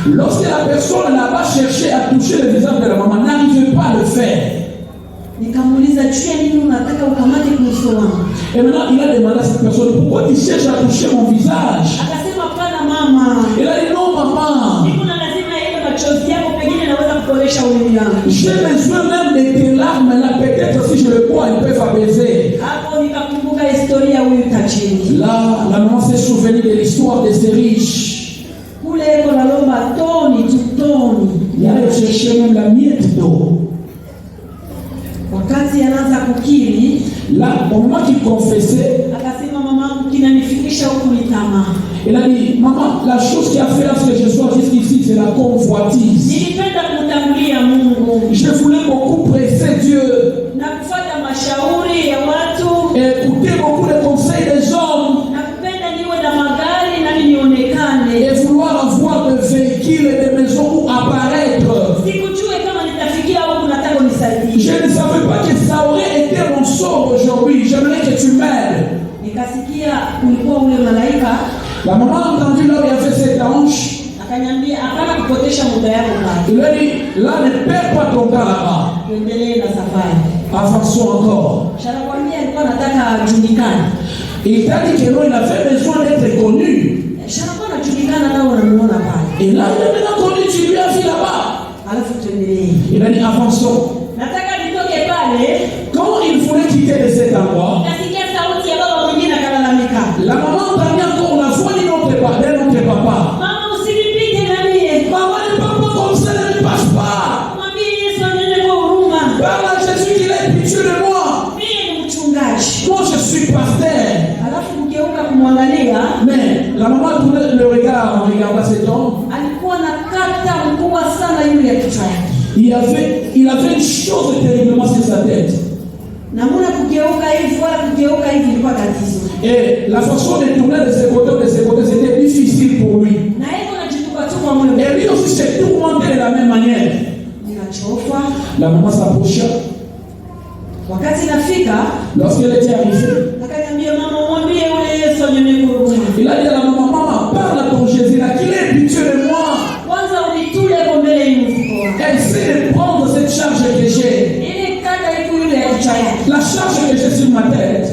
Lorsque la personne n'a pas cherché à toucher le visage de la maman, n'arrivait pas à le faire. Et maintenant, il a demandé à cette personne, pourquoi tu cherches à toucher mon visage? Il a dit, non maman, j'ai besoin même de tes larmes, là peut-être si je le bois, ils peuvent apaiser. Là, la maman s'est souvenue de l'histoire de ces riches. Il allait chercher même la miette d'eau. Là, au moment qu'il confessait, Il a dit, maman, la chose qui a fait à ce que je sois jusqu'ici, c'est la convoitise. Je voulais beaucoup presser Dieu. Et écouter beaucoup les conseils des hommes. Et vouloir avoir des véhicules et des maisons où apparaître. Je ne savais pas que ça aurait été mon sort aujourd'hui. J'aimerais que tu m'aides. La maman a entendu là où il y avait cette hanche. Il a dit, là ne perds pas ton temps là-bas. Avançons encore. Il t'a dit que non, il avait besoin d'être connu. Et là, il a maintenant connu, tu lui as vu là-bas. Il a dit, avançons. Quand il voulait quitter de cet endroit, la maman entendait encore la voix de notre papa. Maman, ne parle pas comme ça, ne me passe pas. Parle à Jésus qu'il a pitié de moi. Moi, je suis pasteur. Mais la maman tournait le regard en regardant cet homme. Il avait une chose terriblement sur sa tête. Et la façon de tourner de ses côtés, c'était difficile pour lui. Et lui aussi s'est tourmenté de la même manière. La maman s'approcha. Lorsqu'elle était arrivée, il a dit à la maman, maman, parle à ton Jésus là, qu'il ait pitié de moi. Essaie de prendre cette charge que j'ai. La charge que j'ai sur ma tête.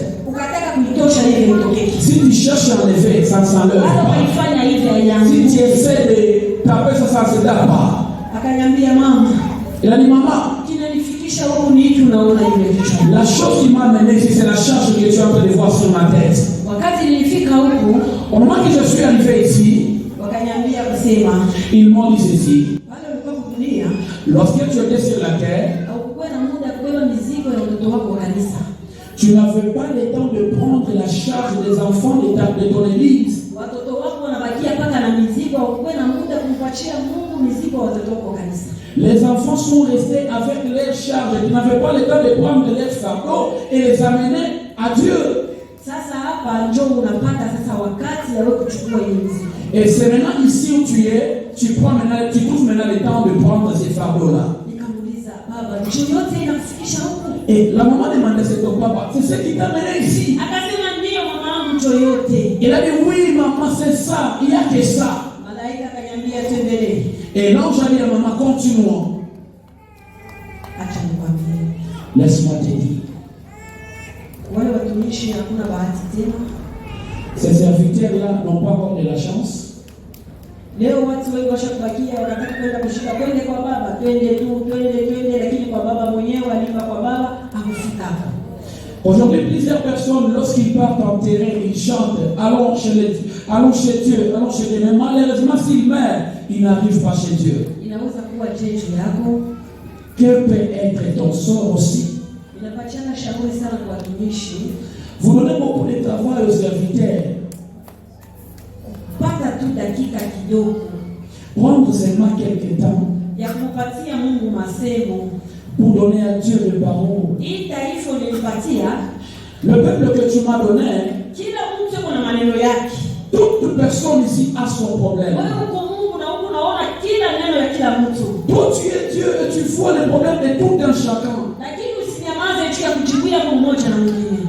Si tu cherches à enlever, ça ne s'enlève pas. Si tu essaies de taper, ça ne se tape pas. Il a dit, maman, la chose qui m'a amené ici, c'est la charge que tu es en train de voir sur ma tête. Au moment que je suis arrivé ici, ils m'ont dit ceci. Lorsque tu étais sur la terre, tu n'avais pas le temps de prendre la charge des enfants de ton église. Les enfants sont restés avec leurs charges. Tu n'avais pas le temps de prendre leurs fardeaux et les amener à Dieu. Et c'est maintenant ici où tu es, tu trouves maintenant le temps de prendre ces fardeaux-là. Et la maman demandait c'est ton papa, c'est ce qui t'a amené ici. Il a dit oui maman, c'est ça, il n'y a que ça. Et l'ange a dit à maman, continuons. Laisse-moi te dire. Ces serviteurs-là n'ont pas encore de la chance. Aujourd'hui, plusieurs personnes, lorsqu'ils partent en terrain, ils chantent, allons chez Dieu, allons chez Dieu. Mais malheureusement, s'ils meurent, ils n'arrivent pas chez Dieu. Quel peut être ton sort aussi? Vous donnez beaucoup de travail aux serviteurs. Prendre seulement quelques temps pour donner à Dieu le parole. Le peuple que tu m'as donné, toute personne ici a son problème. Toi tu es Dieu et tu vois le problème de tout un chacun.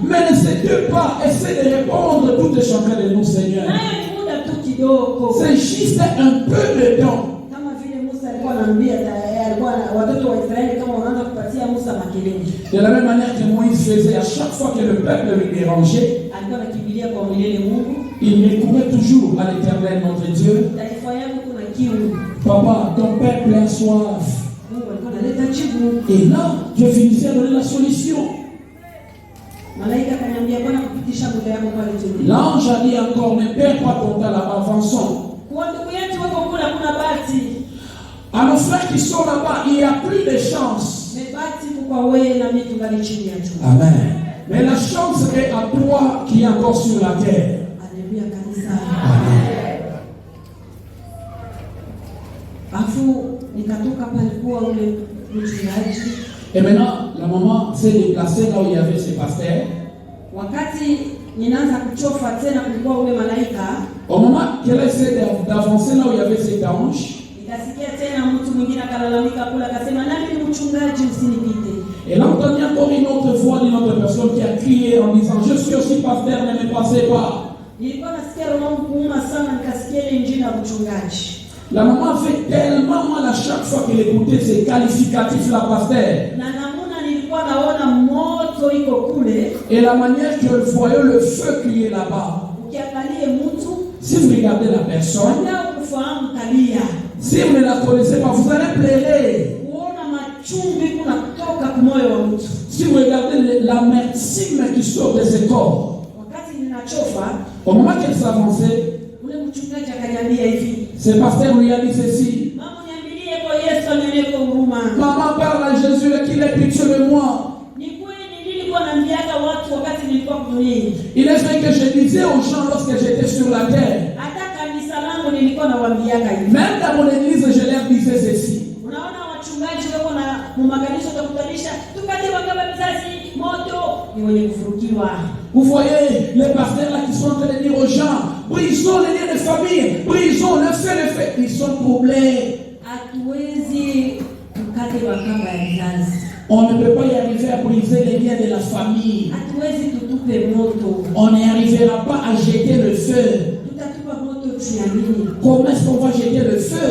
Mais ne cède pas, essaie de répondre à tout un chacun de nous, Seigneur. C'est juste un peu de temps. De la même manière que Moïse faisait à chaque fois que le peuple lui dérangeait, il recourait toujours à l'Éternel notre Dieu. Papa, ton peuple a soif. Et là, je finissais à donner la solution. L'ange a dit encore, ne perds pas ton temps là-bas, avançons. À nos frères qui sont là-bas, il n'y a plus de chance. Amen. Mais la chance est à toi qui est encore sur la terre. Amen. Et maintenant, la maman s'est déplacée là où il y avait ses pasteurs. Au moment qu'elle a essayé d'avancer là où il y avait cet ange, elle a entendu encore une autre voix d'une autre personne qui a crié en disant: je suis aussi pasteur, ne me passez pas. La maman fait tellement mal à chaque fois qu'elle écoutait ces qualificatifs la pasteur. Et la manière qu'elle voyait le feu qui est là-bas. Si vous regardez la personne, si vous ne la connaissez pas, vous allez pleurer. Si vous regardez l'amertume qui sort de ce corps, au moment qu'elle s'avançait, ce pasteur lui a dit ceci: maman, parle à Jésus qu'il ait pitié de moi. Il est vrai que je disais aux gens lorsque j'étais sur la terre, même dans mon église, je leur disais ceci. Vous voyez les pasteurs là qui sont en train de dire aux gens: brisons les liens de famille, brisons le fait, ils sont troublés. On ne peut pas y arriver à briser les liens de la famille. On n'arrivera pas à jeter le feu. Comment est-ce qu'on va jeter le feu?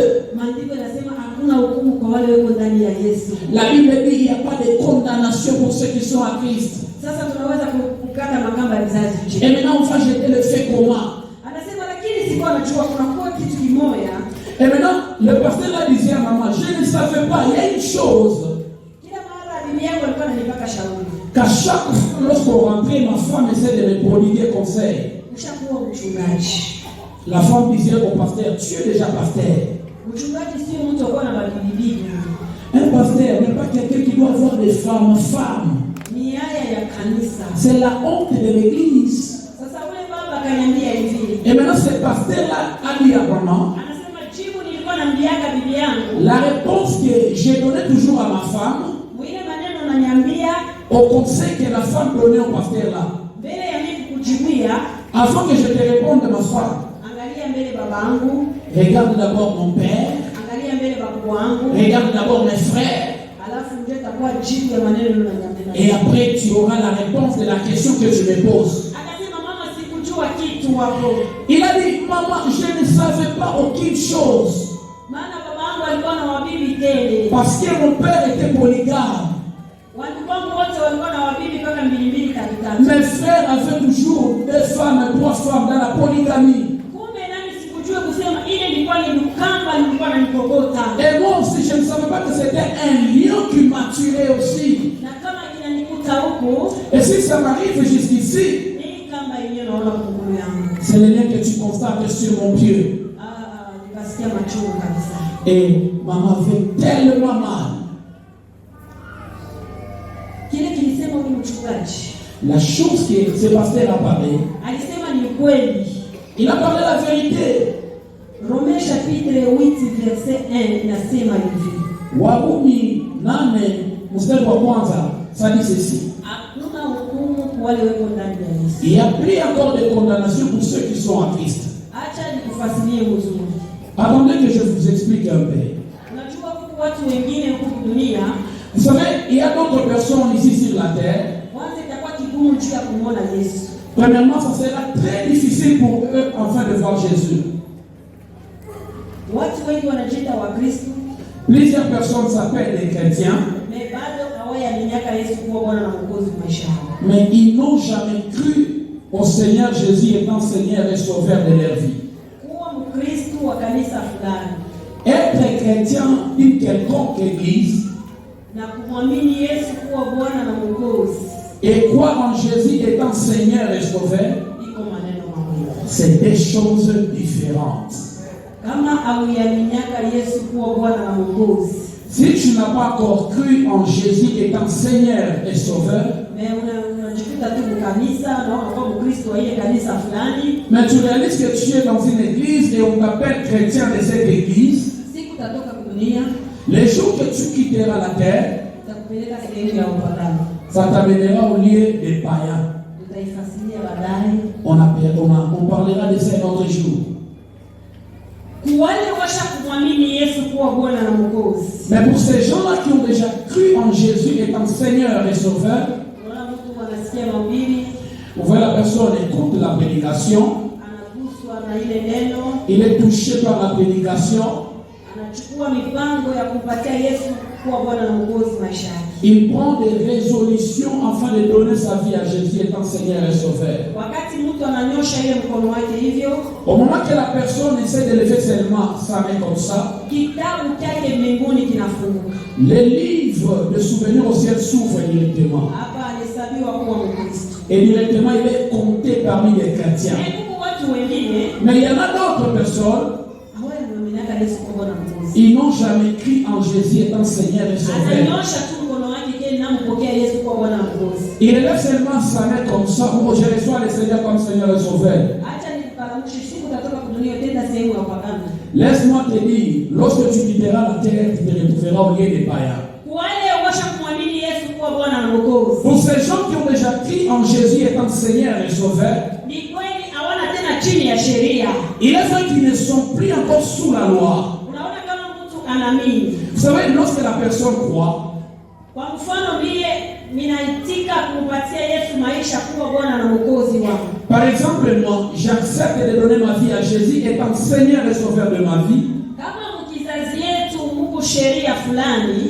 La Bible dit qu'il n'y a pas de condamnation pour ceux qui sont à Christ. Et maintenant on va jeter le feu comment? Et maintenant le pasteur là disait à maman: je ne savais pas, il y a une chose. Qu'à chaque fois lorsqu'on rentrait, ma femme essaie de me prodiguer conseil. La femme disait au pasteur: tu es déjà pasteur. Un pasteur n'est pas quelqu'un qui doit avoir des femmes. C'est la honte de l'église. Et maintenant ce pasteur-là a dit à maman: la réponse que j'ai donnée toujours à ma femme, au conseil que la femme donnait au pasteur là, avant que je te réponde, ma femme, regarde d'abord mon père, regarde d'abord mes frères, et après tu auras la réponse de la question que tu me poses. Il a dit: maman, je ne savais pas aucune chose, parce que mon père était polygame. Mes frères avaient toujours 2 femmes, 3 femmes dans la polygamie. Et moi aussi, je ne savais pas que c'était un lion qui m'a tué aussi. Et si ça m'arrive jusqu'ici, c'est le lien que tu constates sur mon pied. Et maman avait tellement mal. La chose que ce pasteur a parlé, il a parlé la vérité. Romains chapitre 8 verset 1 inasema hivi. Warumi 8 mstari wa kwanza ça dit ceci. Hakuna hukumu kwa wale wako ndani ya Yesu. Il y a plus encore de condamnation pour ceux qui sont en Christ. Acha nikufasirie vizuri. Attendez que je vous explique un peu. Unajua kwa watu wengine huko dunia, vous savez, il y a d'autres personnes ici sur la terre. Premièrement, ça sera très difficile pour eux enfin de voir Jésus. Plusieurs personnes s'appellent des chrétiens, mais ils n'ont jamais cru au Seigneur Jésus étant Seigneur et Sauveur de leur vie. Être chrétien d'une quelconque église et croire en Jésus étant Seigneur et Sauveur, c'est des choses différentes. Si tu n'as pas encore cru en Jésus étant Seigneur et Sauveur, mais tu réalises que tu es dans une église et on t'appelle chrétien de cette église, Les jours que tu quitteras la terre, ça t'amènera au lieu des païens. On parlera de ça un autre jour. Mais pour ces gens-là qui ont déjà cru en Jésus étant Seigneur et Sauveur, vous voyez, la personne écoute la prédication, il est touché par la prédication, il prend des résolutions afin de donner sa vie à Jésus étant Seigneur et Sauveur. Au moment que la personne essaie de lever seulement sa main comme ça, les livres de souvenirs au ciel s'ouvrent directement. Et directement, il est compté parmi les chrétiens. Mais il y en a d'autres personnes, ils n'ont jamais cru en Jésus étant Seigneur et Sauveur. Il élève seulement sa main comme ça, je reçois le Seigneur comme Seigneur et Sauveur. Laisse-moi te dire, lorsque tu quitteras la terre, tu te retrouveras au lieu des païens. Pour ces gens qui ont déjà cru en Jésus étant Seigneur et Sauveur, il est vrai qu'ils ne sont plus encore sous la loi. Vous savez, lorsque la personne croit, par exemple, moi, j'accepte de donner ma vie à Jésus étant Seigneur et Sauveur de ma vie.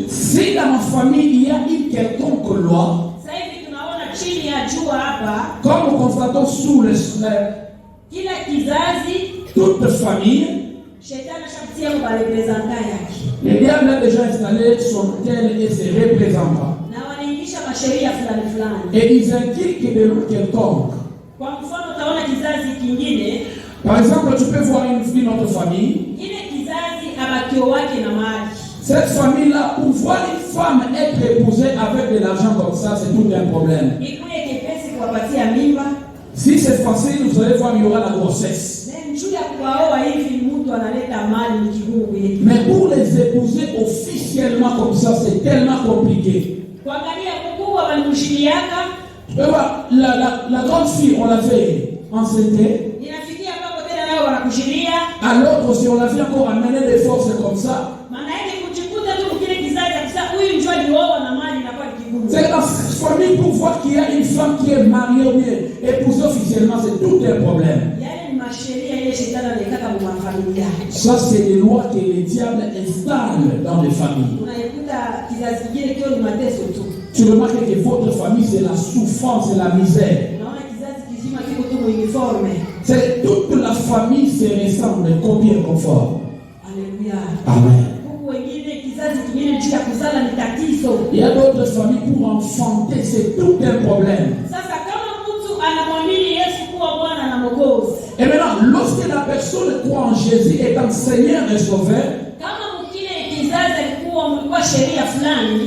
Si dans ma famille il y a une quelconque loi, comme nous constatons sous le toute famille, le diable a déjà installé son tel et ses représentants. Et ils inculquent de l'autre quelconque. Par exemple, tu peux voir une autre famille. Cette famille-là, pour voir une femme être épousée avec de l'argent comme ça, c'est tout un problème. Si c'est facile, vous allez voir, il y aura la grossesse. Mais pour les épouser officiellement comme ça, c'est tellement compliqué. La grande fille, on l'a fait enceinte. À l'autre aussi, on l'a fait encore amener des forces comme ça. C'est la famille pour voir qu'il y a une femme qui est mariée ou bien épousée officiellement, c'est tout un problème. Ça, c'est les lois que les diables installent dans les familles. Tu remarques que votre famille, c'est la souffrance et la misère. C'est toute la famille se ressemble, combien confort. Amen. Il y a d'autres familles pour enfanter, c'est tout un problème. Et maintenant, lorsque la personne croit en Jésus étant Seigneur et Sauveur,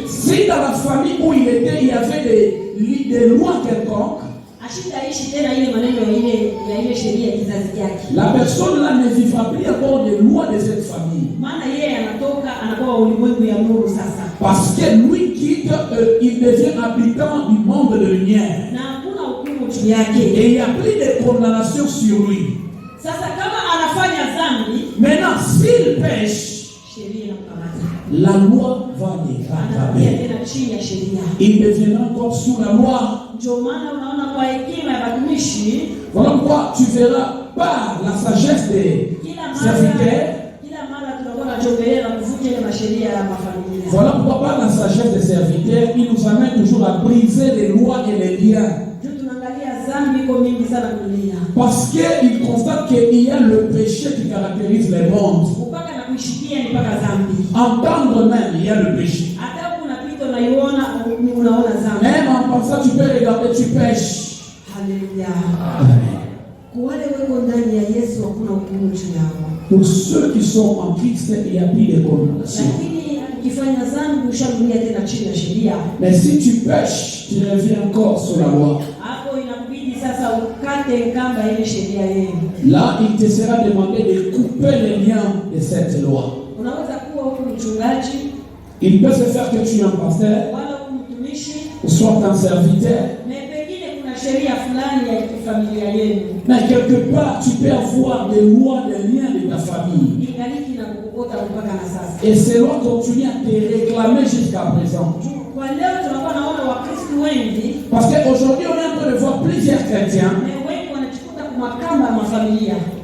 si dans la famille où il était, il y avait des lois quelconques, la personne là ne vivra plus encore des lois de cette famille. Parce que lui quitte, il devient habitant du monde de lumière. Et il n'y a plus de condamnation sur lui. Maintenant, s'il pêche, la loi va les rattraper. Il deviendra encore sous la loi. Voilà pourquoi tu verras par la sagesse des serviteurs. Voilà pourquoi par la sagesse des serviteurs, il nous amène toujours à briser les lois et les liens. Parce qu'il constate qu'il y a le péché qui caractérise les mondes. Entendre même, il y a le péché. Même en pensant, tu peux regarder, tu pêches. Alléluia. Amen. Pour ceux qui sont en Christ, il n'y a plus de condamnation. Mais si tu pêches, tu reviens encore sur la loi. Là, il te sera demandé de couper les liens de cette loi. Il peut se faire que tu es un pasteur, ou soit un serviteur. Mais quelque part, tu peux avoir des lois, des liens de ta famille. Et ces lois continuent à te réclamer jusqu'à présent. Parce qu'aujourd'hui, on est en train de voir plusieurs chrétiens.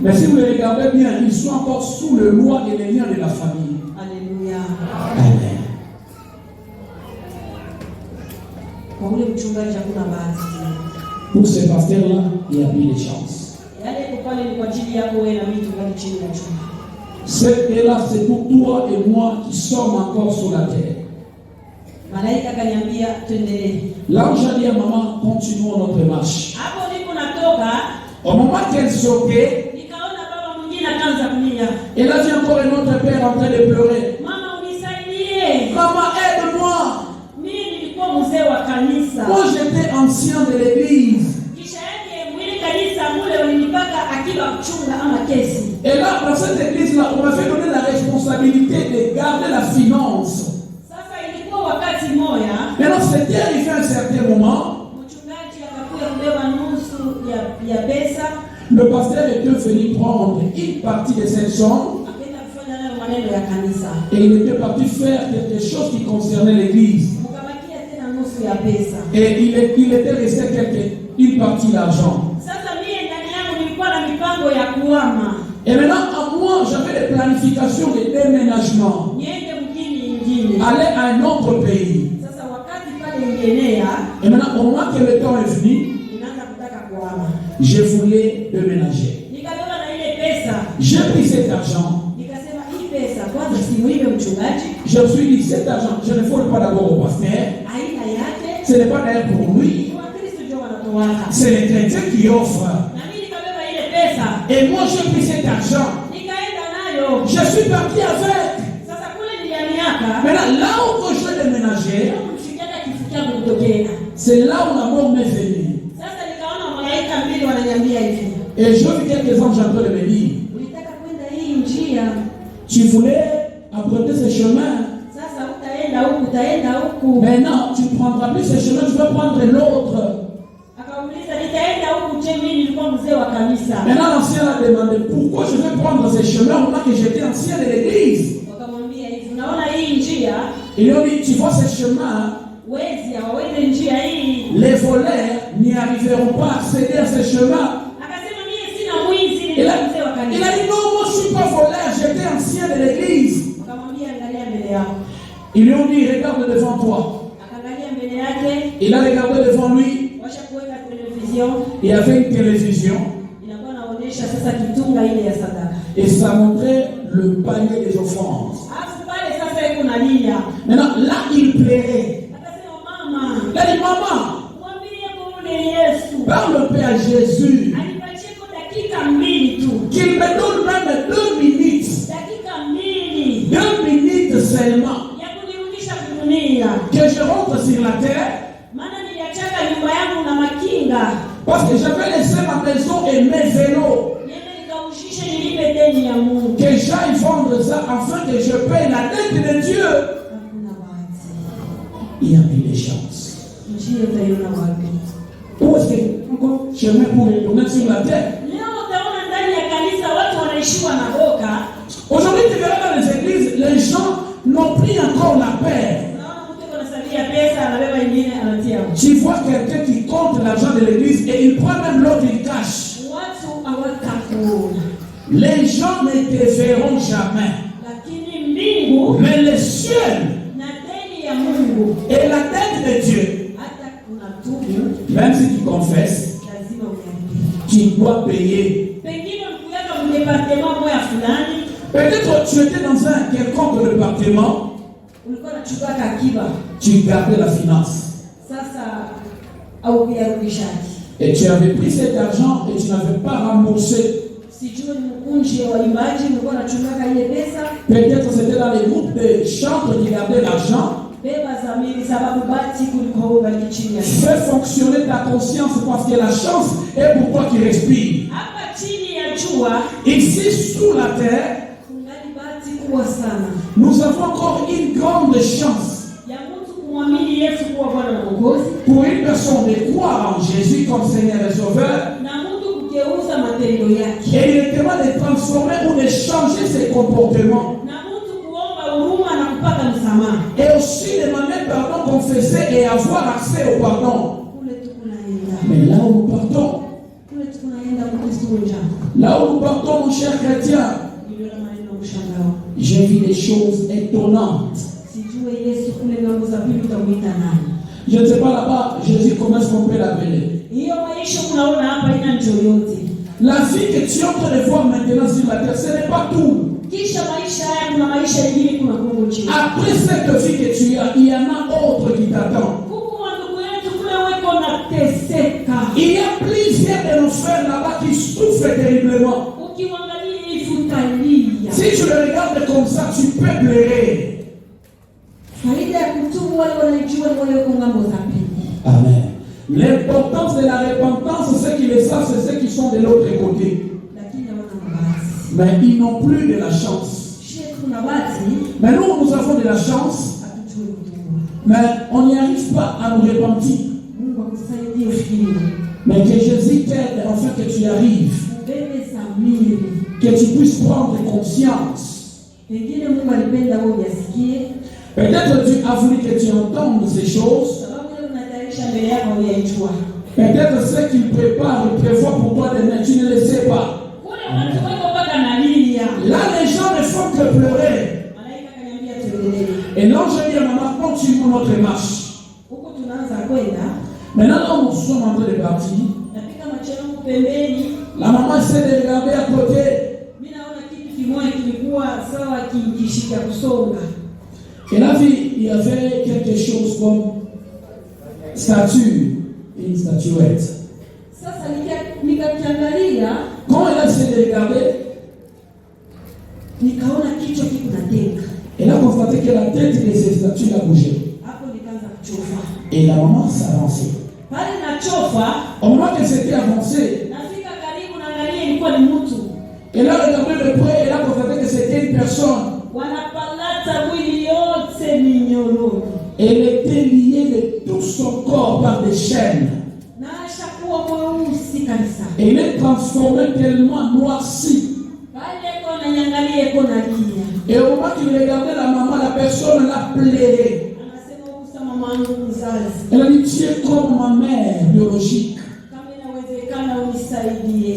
Mais si vous les regardez bien, ils sont encore sous le loi et les liens de la famille. Alléluia. Amen. Pour ces pasteurs-là, il y a plus de chance. Là, c'est pour toi et moi qui sommes encore sur la terre. L'ange a dit à maman, continuons notre marche. Au moment qu'elle sautait, elle a vu encore un autre père en train de pleurer. Maman, aide-moi. Moi, j'étais ancien de l'église. Et là, dans cette église-là, on m'a fait donner la responsabilité de garder la finance. Maintenant, c'était arrivé à un certain moment. Le pasteur était venu prendre une partie de cette somme et il était parti faire quelque chose qui concernait l'église. Et il était resté une partie d'argent. Et maintenant, à moi, j'avais des planifications de déménagement. Aller à un autre pays. Et maintenant, au moment que le temps est venu, je voulais déménager. J'ai pris cet argent. Je me suis dit, cet argent, je ne vole pas d'abord au pasteur. Ce n'est pas d'ailleurs pour lui. C'est les chrétiens qui offrent. Et moi, j'ai pris cet argent. Je suis parti avec. Maintenant, là où je déménageais, c'est là où la mort m'est venue. Et je vis quelques anges en train de me dire, tu voulais emprunter ce chemin. Maintenant, tu ne prendras plus ce chemin, tu vas prendre l'autre. Maintenant, l'ancien a demandé pourquoi je vais prendre ce chemin au moment que j'étais ancien de l'église. Il lui a dit, tu vois ce chemin, les voleurs n'y arriveront pas à accéder à ce chemin. Il a dit, non, moi je ne suis pas voleur, j'étais ancien de l'église. Ils lui ont dit, regarde devant toi. Il a regardé devant lui. Il y avait une télévision. Et ça montrait le panier des offrandes. Maintenant, là, il plairait. Il a dit, maman, parle le Père Jésus. Qu'il me donne même 2 minutes. 2 minutes seulement. Que je rentre sur la terre. Parce que j'avais laissé ma maison et mes vélos. Que j'aille vendre ça afin que je paye la dette de Dieu. Il y a plus de chance. Où est-ce que chemin pour retourner sur la terre? Aujourd'hui, tu verras dans les églises, les gens n'ont plus encore la paix. Tu vois quelqu'un qui compte l'argent de l'église et il prend même l'autre, il cache. Les gens ne te verront jamais. Mais le ciel et la tête de Dieu, même si tu confesses, tu dois payer. Peut-être tu étais dans un quelconque département. Tu gardais la finance. Et tu avais pris cet argent et tu n'avais pas remboursé. Peut-être c'était dans les groupes de chantres qui gardaient l'argent. Fais fonctionner ta conscience parce que la chance est pour toi qui respires. Ici sous la terre, Nous avons encore une grande chance pour une personne de croire en Jésus comme Seigneur et Sauveur. Et il est demandé de transformer ou de changer ses comportements. Et aussi demander pardon, confesser et avoir accès au pardon. Mais là où nous partons, mon cher chrétien, j'ai vu des choses étonnantes. Je ne sais pas là-bas, Jésus, comment est-ce qu'on peut l'appeler? La vie que tu es en train de voir maintenant sur la terre, ce n'est pas tout. Après cette vie que tu as, il y en a autre qui t'attend. Il y a plusieurs de nos frères là-bas qui souffrent terriblement. Si tu le regardes comme ça, tu peux pleurer. Amen. L'importance de la repentance, ceux qui le savent, c'est ceux qui sont de l'autre côté. Mais ils n'ont plus de la chance. Mais nous avons de la chance. Mais on n'y arrive pas à nous repentir. Mais que Jésus t'aide afin que tu y arrives. Que tu puisses prendre conscience. Peut-être Dieu a voulu que tu entendes ces choses. Peut-être ce qu'il prépare, il prévoit pour toi demain, tu ne le sais pas. Là, les gens ne font que pleurer. Et l'ange dit à maman, continue notre marche. Maintenant, nous sommes en train de partir. La maman essaie de regarder à côté. Elle a vu, il y avait quelque chose comme statue, une statuette. Quand elle a essayé de regarder, elle a constaté que la tête de ces statues a bougé. Et la maman s'est avancée. Au moment qu'elle s'était avancée, elle a regardé de près et elle a constaté que c'était une personne. Elle était liée de tout son corps par des chaînes. Elle est transformée tellement noircie. Et au moment qu'il regardait la maman, la personne l'a pleuré. Elle a dit, tu es comme ma mère biologique.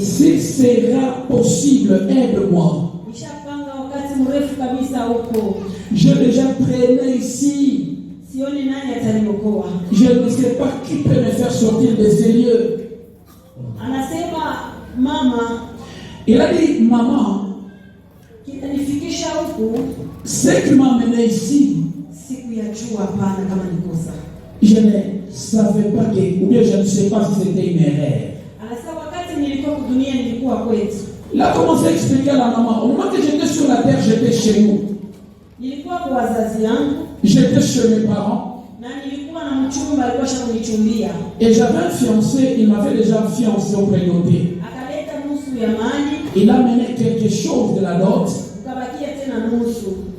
Si sera possible, aide-moi. J'ai déjà traîné ici. Je ne sais pas qui peut me faire sortir de ces lieux. Il a dit, maman, ce qui m'a amené ici, je ne savais pas que, ou bien je ne sais pas si c'était une erreur. Il a commencé à expliquer à la maman, au moment que j'étais sur la terre, j'étais chez nous. J'étais chez mes parents. Et j'avais un fiancé, il m'avait déjà fiancé au prénoté. Il a mené quelque chose de la dot.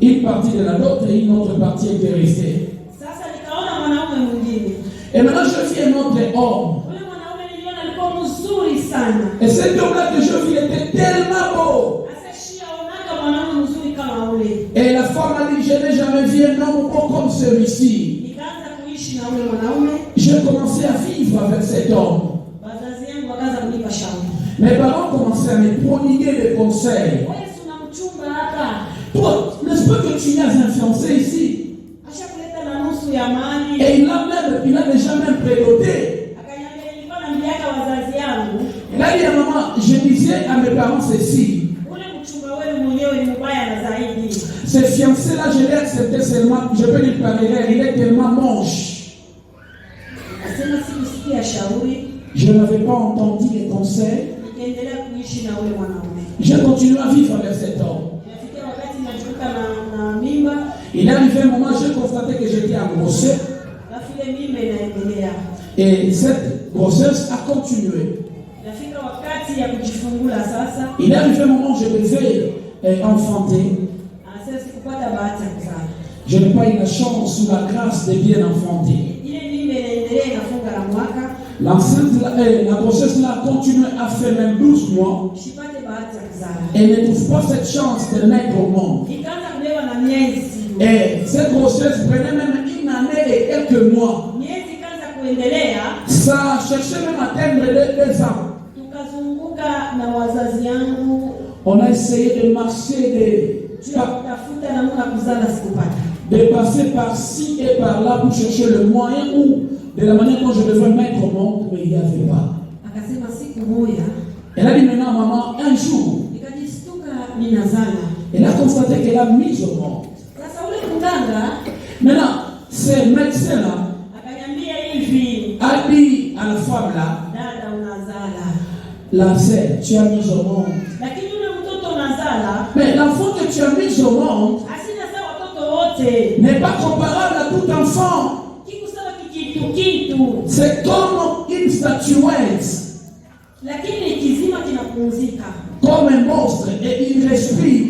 Une partie de la dot et une autre partie était restée. Et maintenant je vis un autre homme. Et cet homme-là que je vis était tellement beau. Et la femme a dit, je n'ai jamais vu un homme beau comme celui-ci. J'ai commencé à vivre avec cet homme. Mes parents commençaient à me prodiguer des conseils. Toi, n'est-ce pas que tu as un fiancé ici? Et il a déjà même prédoté. Il a dit à maman, je disais à mes parents ceci. Ce fiancé-là, je l'ai accepté seulement, je peux lui parler, il est tellement moche. Je n'avais pas entendu les conseils. J'ai continué à vivre avec cet homme. Il est arrivé un moment, j'ai constaté que j'étais en grossesse. Et cette grossesse a continué. Il est arrivé un moment où je devais enfanter. pas eu la chance ou la grâce de bien enfanter. La grossesse là a continué à faire même 12 mois. Elle ne trouve pas cette chance de naître au monde. Et cette grossesse prenait même une année et quelques mois. Ça cherchait même à atteindre 2 ans. On a essayé de marcher, de passer par-ci et par-là pour chercher le moyen ou de la manière dont je devais mettre au monde, mais il n'y avait pas. Elle a dit maintenant, maman, un jour, elle a constaté qu'elle a mis au monde. Maintenant, ces médecins-là a dit à la femme là, la sœur, tu as mis au monde. Mais l'enfant que tu as mis au monde n'est pas comparable à tout enfant. C'est comme une statuette, comme un monstre, et il respire.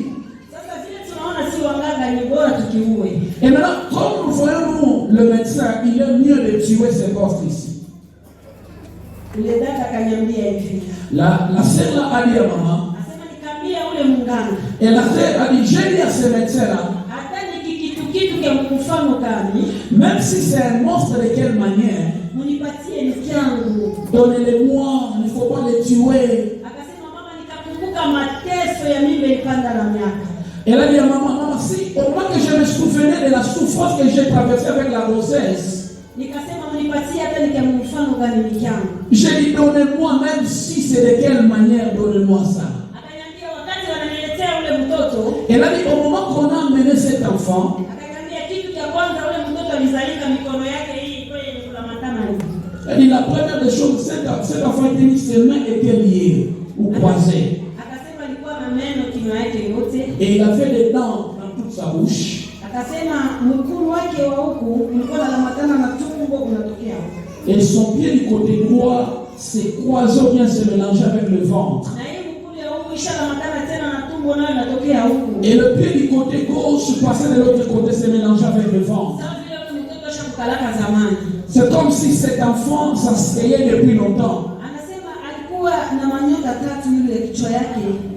Et maintenant, comme nous voyons le médecin, il est mieux de tuer ces monstres ici. La sœur là a dit à maman, et la sœur a dit, j'ai dit à ce médecin là, même si c'est un monstre de quelle manière, donnez-le-moi, il ne faut pas le tuer. Elle a dit à maman, si au moins que je me souvenais de la souffrance que j'ai traversée avec la grossesse, j'ai dit, donnez-moi, même si c'est de quelle manière, donnez-moi ça. Elle a dit, au moment qu'on a amené cet enfant, elle dit, la première des choses, cet enfant était mis, ses mains étaient liées ou croisées. Et il avait des dents dans toute sa bouche. Et son pied du côté droit s'est croisé ou bien se mélangeait avec le ventre. Et le pied du côté gauche passait de l'autre côté, se mélangeait avec le ventre. C'est comme si cet enfant s'asseyait depuis longtemps.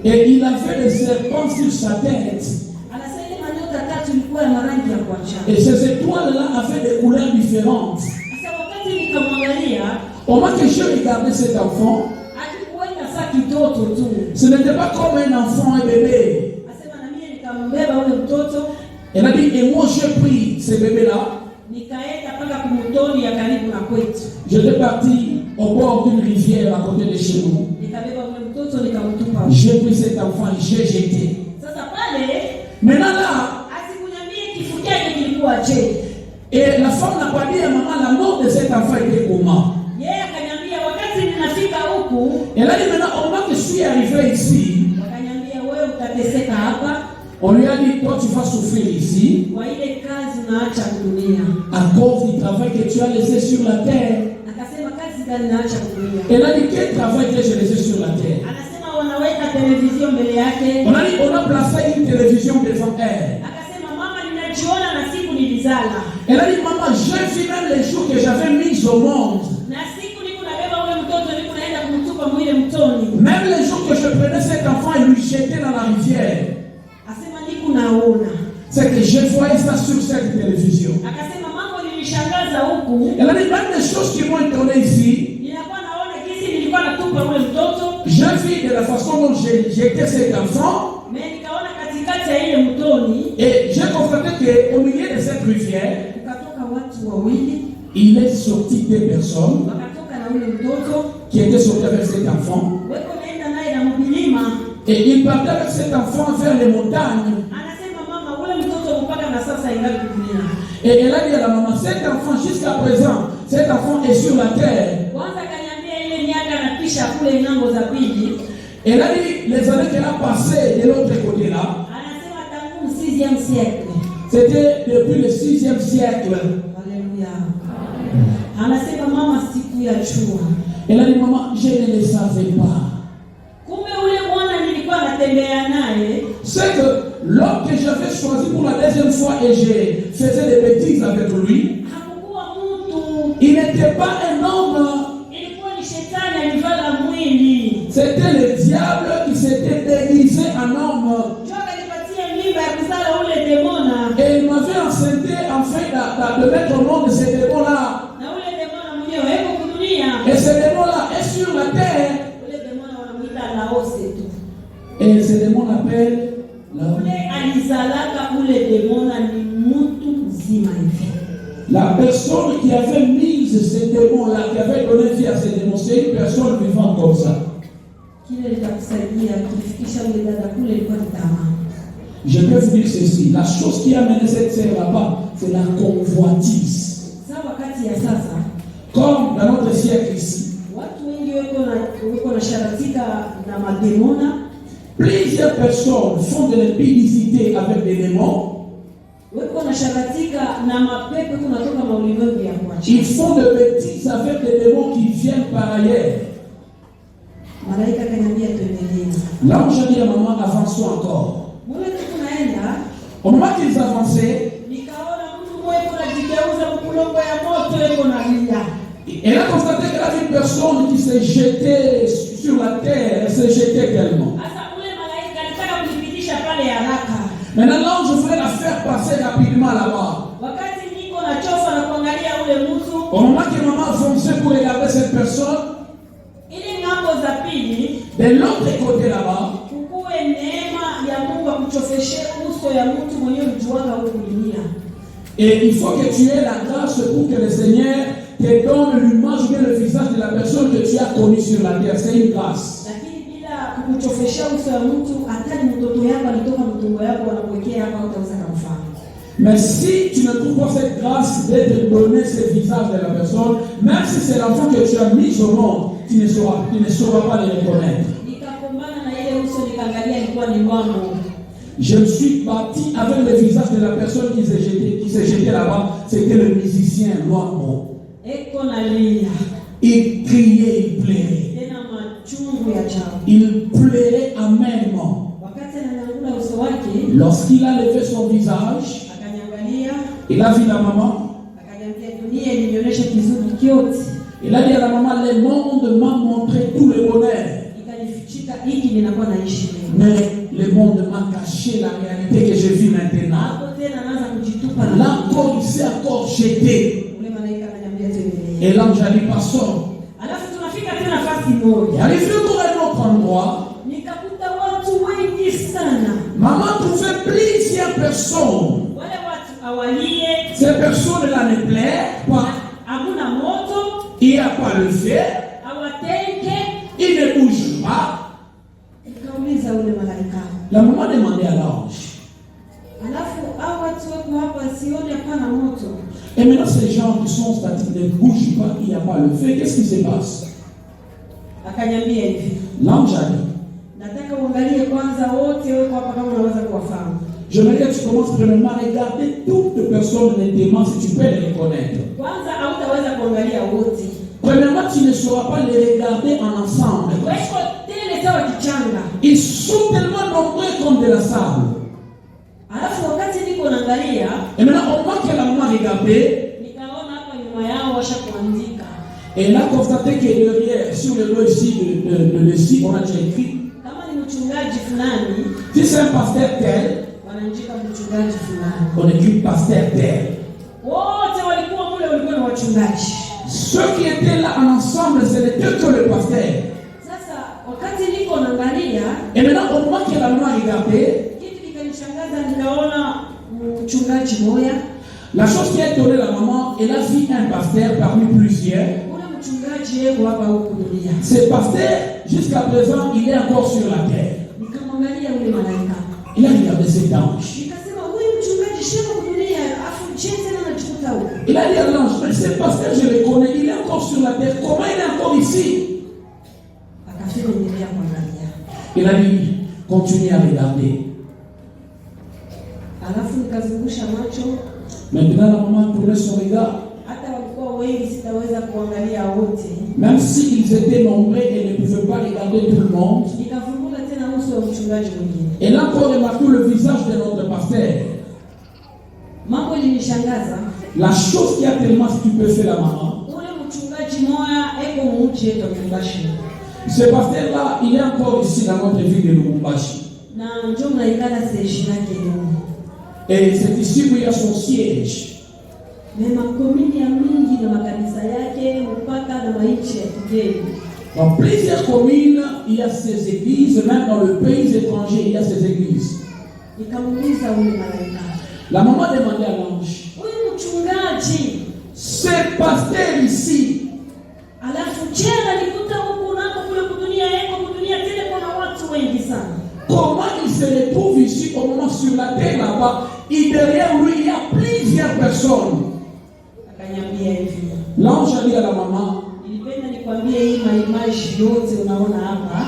Et il avait des serpents sur sa tête. Et ces étoiles-là avaient des couleurs différentes. Au moment que je regardais cet enfant, ce n'était pas comme un enfant, un bébé. Elle a dit, et moi j'ai pris ce bébé-là. J'étais parti au bord d'une rivière à côté de chez nous. J'ai pris cet enfant et j'ai jeté. Maintenant là, et la femme n'a pas dit à maman la mort de cet enfant était comment. Elle a dit maintenant, au moment que je suis arrivé ici, on lui a dit, toi tu vas souffrir ici à cause du travail que tu as laissé sur la terre. Elle a dit, quel travail que j'ai laissé sur la terre? On a dit, on a placé une télévision devant elle. Elle a dit, maman, j'ai vu même les jours que j'avais mis au monde. Même les jours que je prenais cet enfant et lui jetais dans la rivière. C'est que je voyais ça sur cette télévision. Elle a dit, même les choses qui m'ont étonné ici, j'ai vu de la façon dont j'ai jeté cet enfant. Et j'ai constaté qu'au milieu de cette rivière, il est sorti des personnes qui étaient sorties avec cet enfant. Et il partait avec cet enfant vers les montagnes. Et elle a dit à la maman, cet enfant jusqu'à présent, cet enfant est sur la terre. Elle a dit les années qu'elle a passées de l'autre côté là. C'était depuis le 6e siècle. Elle a dit, maman, je ne le savais pas. C'est que L'homme que j'avais choisi pour la deuxième fois et je faisais des bêtises avec lui, il n'était pas un homme. C'était le diable qui s'était déguisé en homme. Et il m'avait enseigné enfin de mettre au monde de ces démons-là. Et ces démons-là est sur la terre. Et ces démons l'appellent la personne qui avait mis ces démons-là, qui avait donné vie à ces démons, c'est une personne vivante comme ça. Je peux vous dire ceci, la chose qui a mené cette sœur là-bas, c'est la convoitise. Comme dans notre siècle ici, plusieurs personnes font de l'impudicité avec des démons. Ils font de bêtises avec des démons qui viennent par ailleurs. L'ange a dit à maman, avançons encore. Au moment qu'ils avançaient, elle a constaté qu'elle avait une personne qui s'est jetée sur la terre, elle s'est jetée tellement. Maintenant, l'ange voulait la faire passer rapidement là-bas. Au moment que maman avançait pour regarder cette personne, de l'autre côté là-bas, et il faut que tu aies la grâce pour que le Seigneur te donne l'image ou le visage de la personne que tu as connue sur la terre. C'est une grâce. Mais si tu ne trouves pas cette grâce de te donner ce visage de la personne, même si c'est l'enfant que tu as mis au monde, tu ne sauras pas le reconnaître. Je me suis bâti avec le visage de la personne qui s'est jetée là-bas. C'était le musicien Loamo. Il criait, il plairait. Il plairait amèrement. Lorsqu'il a levé son visage, il a vu la maman. Il a dit à la maman, le monde m'a montré tout le bonheur. Mais le monde m'a caché la réalité que je vis maintenant. Là encore, il s'est encore jeté. Et l'ange a dit, passons. Il arrive pour un autre endroit. Maman trouvait plusieurs personnes. Ces personnes-là ne plaisent pas. Il n'y a pas le feu. Il ne bouge pas. La maman demandait à l'ange. Et maintenant, ces gens qui sont statiques ne bougent pas, il n'y a pas le feu. Qu'est-ce qui se passe? L'ange a dit, j'aimerais que tu commences premièrement à regarder toutes personnes intimement si tu peux les reconnaître. Premièrement, tu ne sauras pas les regarder en ensemble. Ils sont tellement nombreux comme de la sable. Et maintenant, on voit que la maman regardait. Et elle a constaté que derrière, sur le dos ici, de l'ici, on a déjà écrit. Si c'est un pasteur tel, on écrit pasteur tel. Ceux qui étaient là ensemble, ce n'était que le pasteur. Et maintenant, on voit que la maman regardait. La chose qui a étonné la maman, elle a vu un pasteur parmi plusieurs. Ce pasteur, jusqu'à présent, il est encore sur la terre. Il a regardé cet ange. Il a dit à l'ange, mais ce pasteur, je le connais, il est encore sur la terre. Comment il est encore ici? Il a dit, continuez à regarder. Maintenant, la maman tournait son regard. Même s'ils étaient nombreux et ne pouvaient pas regarder tout le monde, mchungaji mwingine. Et là, on remarque le visage de notre pasteur. Mambo ilinishangaza. La chose qui a tellement stupéfait la maman. Ule mchungaji moya eko muuchi yetu Lubumbashi. Ce pasteur-là, il est encore ici dans notre ville de Lubumbashi. Na njoo mnaikala seshi yake ndio. Et c'est ici où il y a son siège. Mais makomini ya mingi na makanisa yake mpaka na maichi ya kigeni. Dans plusieurs communes, il y a ces églises, même dans le pays étranger, il y a ces églises. Nikamuuliza ule malaika. La maman demandait à l'ange, Huyu mchungaji, ce pasteur ici, alafu jana nikuta huko nako kule kudunia yako kudunia tena kuna watu wengi sana. Comment il se retrouve ici au moment sur la terre là-bas, et derrière lui il y a plusieurs personnes. Akaniambia hivi. L'ange a dit à la maman, nilipenda nikwambie hii maimaji yote unaona hapa.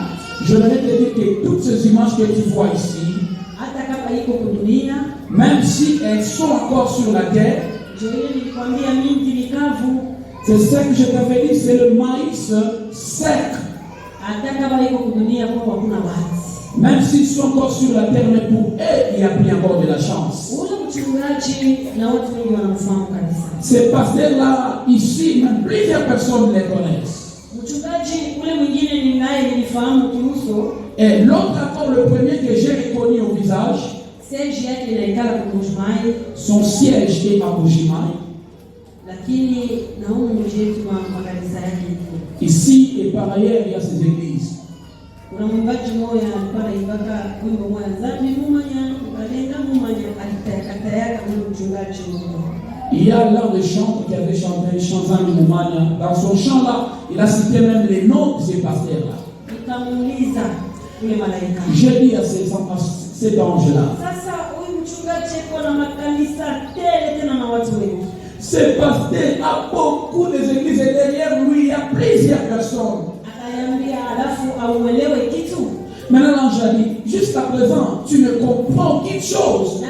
Je voudrais te dire que toutes ces images que tu vois ici, hata kama iko kudunia, même si elles sont encore sur la terre, je nilikwambia mingi mikavu. c'est ce que je t'avais dit, c'est le maïs sec. Hata kama iko kudunia kwa hakuna bahati. Même s'ils sont encore sur la terre, mais pour eux, il y a bien encore de la chance. Ces pasteurs-là, ici, même plusieurs personnes les connaissent. Et l'autre encore, le premier que j'ai reconnu au visage, son siège est à Bujimai. Ici et par ailleurs, il y a ces églises. Kuna mwimbaji mmoja alikuwa anaimba wimbo mmoja zambi mumanya ukalenga mumanya alikatayaka huyo mchungaji mmoja. Il y a l'un des chants qui avait chanté chant Zambi Mumanya. Dans son chant là, il a cité même les noms de ces pasteurs là. Nikamuuliza yule malaika. J'ai dit à cet ange là. Sasa huyu mchungaji yuko na makanisa tele tena na watu wengi. Ce pasteur a beaucoup d'églises et derrière lui il y a plusieurs personnes. Maintenant l'ange a dit, jusqu'à présent, tu ne comprends qu'une chose.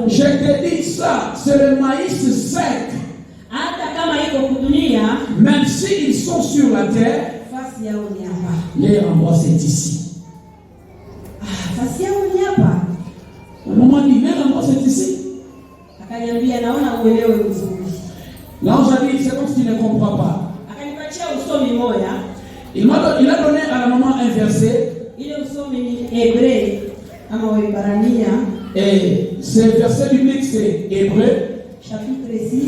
Je te dis ça, c'est le maïs sec. Même s'ils sont sur la terre, leur endroit c'est ici. Le moment dit, leur endroit c'est ici. L'ange a dit, c'est comme si tu ne comprends pas. Il a donné à la maman un verset. Et ce verset biblique c'est Hébreu. Chapitre 6.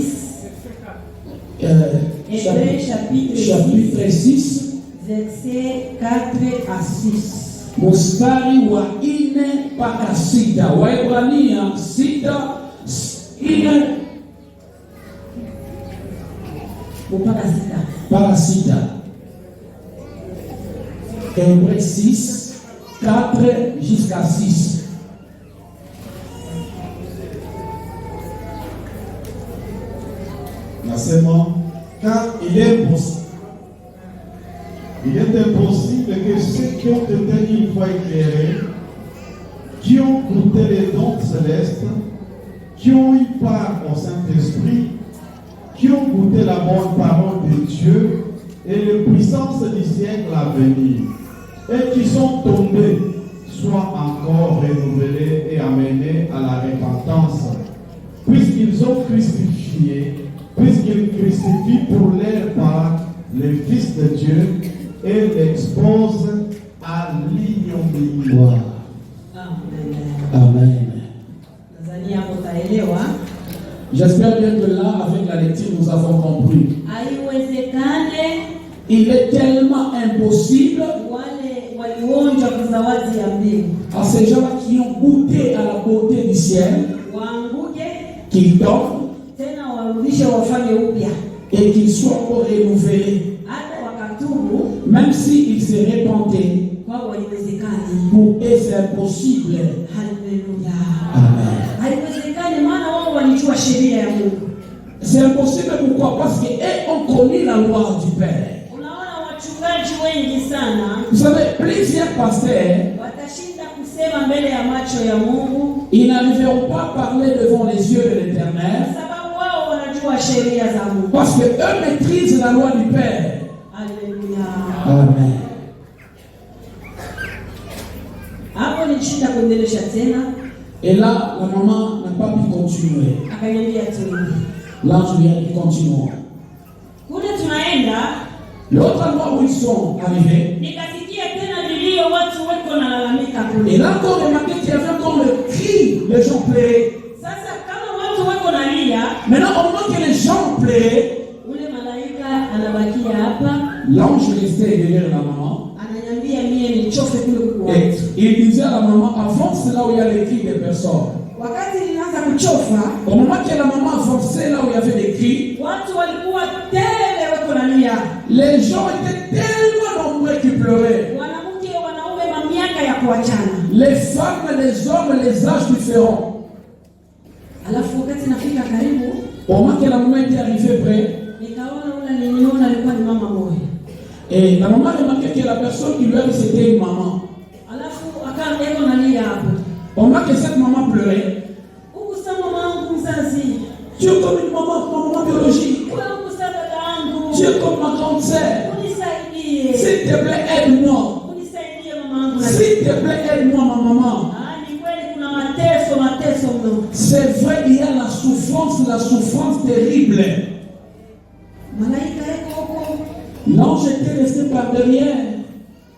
Chapitre 6. Verset 4 à 6. Mustari wa ine mpaka sita. Waebrania sita ine mpaka sita. Hébreu 6, 4 jusqu'à 6. Car il est impossible que ceux qui ont été une fois éclairés, qui ont goûté les dons célestes, qui ont eu part au Saint-Esprit, qui ont goûté la bonne parole de Dieu et les puissances du siècle à venir, et qui sont tombés, soient encore renouvelés et amenés à la repentance, puisqu'ils ont crucifié, puisqu'ils crucifient pour leur part le Fils de Dieu et l'exposent à l'ignominie. Amen. J'espère bien que là, avec la lecture, nous avons compris. Il est tellement impossible à ces gens qui ont goûté à la beauté du ciel qu'ils tombent et qu'ils soient renouvelés. Même s'ils se repentent, pour eux c'est impossible. Amen. C'est impossible pourquoi? Parce qu'eux ont connu la loi du Père. Vous savez, plusieurs pasteurs, ils n'arriveront pas à parler devant les yeux de l'Éternel parce qu'eux maîtrisent la loi du Père. Alléluia. Amen. nilishinda kuendelesha tena. Et là, la maman n'a pas pu continuer. Akaniambia tu. L'ange lui a dit continuons. Kule tunaenda. L'autre endroit où ils sont arrivés. Nikasikia tena vilio watu wako nalalamika kule. Et là encore remarqué qu'il y avait encore le cri, les gens pleuraient. Sasa kama watu wako nalia. Maintenant au moment que les gens pleuraient. Ule malaika anabakia hapa. L'ange restait derrière la maman. Ananiambia mie nichofe kule kwa. Et il disait à la maman, avance là où il y a les cris des personnes. Wakati nilianza kuchofa, au moment que la maman avançait là où il y avait des cris, watu walikuwa tele wako nalia. Les gens étaient tellement nombreux qui pleuraient. Wanamke wanaume mamiaka ya kuachana. Les femmes, les hommes, les âges différents. Alafu wakati nafika karibu, au moment que la maman était arrivée près, nikaona ule niliona alikuwa ni mama moja. Et la maman remarquait que la personne qui pleurait c'était une maman. Alafu akaanza nalia hapo. Au moment que cette maman pleurait, ukusa mamangu mzazi. Tu es comme une maman biologique. Ukusa dadangu. Tu es comme ma grande sœur. Unisaidie. S'il te plaît, aide-moi. Unisaidie mamangu. S'il te plaît, aide-moi ma maman. Ni kweli kuna mateso mno. C'est vrai, il y a la souffrance terrible. Malaika yako huko. L'ange était resté par derrière.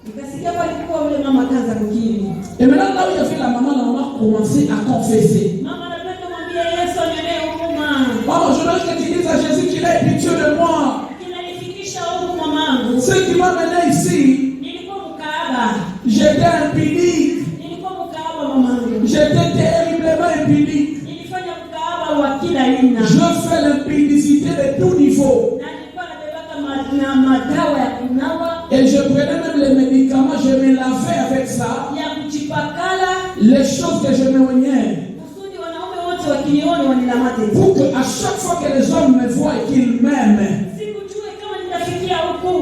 Nikasikia palikuwa ule mama kaanza kukiri. Et maintenant là où il y avait la maman commençait à confesser. Mama anapenda kumwambia Yesu anionee huruma. Maman, je veux que tu dises à Jésus qu'il ait pitié de moi. Kinanifikisha huku mamangu. Ce qui m'a mené ici. Nilikuwa mkaaba. J'étais impudique. Nilikuwa mkaaba mamangu. J'étais terriblement impudique. Nilifanya mkaaba wa kila aina. Je fais l'impudicité de tout niveau. Et je prenais même les médicaments, je me lavais avec ça. Les choses que je me voyais. Pour que à chaque fois que les hommes me voient et qu'ils m'aiment.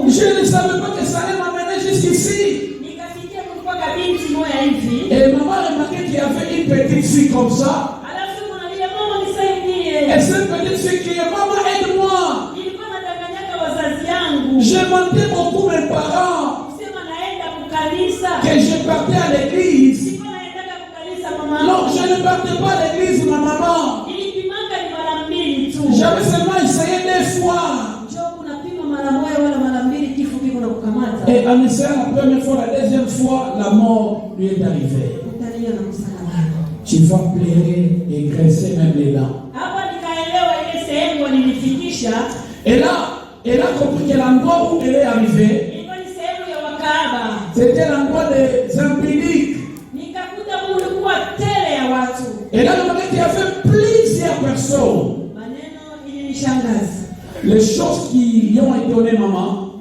Je ne savais pas que ça allait m'amener jusqu'ici. Et maman remarquait qu'il y avait une petite fille comme ça. Et cette petite fille qui est maman, aide-moi. Je mentais beaucoup mes parents que je partais à l'église. Non, je ne partais pas à l'église, ma maman. J'avais seulement essayé 2 fois. Et en essayant la première fois, la deuxième fois, la mort lui est arrivée. Tu vas pleurer et graisser même les dents. Elle a compris que l'endroit où elle est arrivée, c'était l'endroit des impudiques. Elle a remarqué qu'il y avait plusieurs personnes. Les choses qui y ont étonné maman,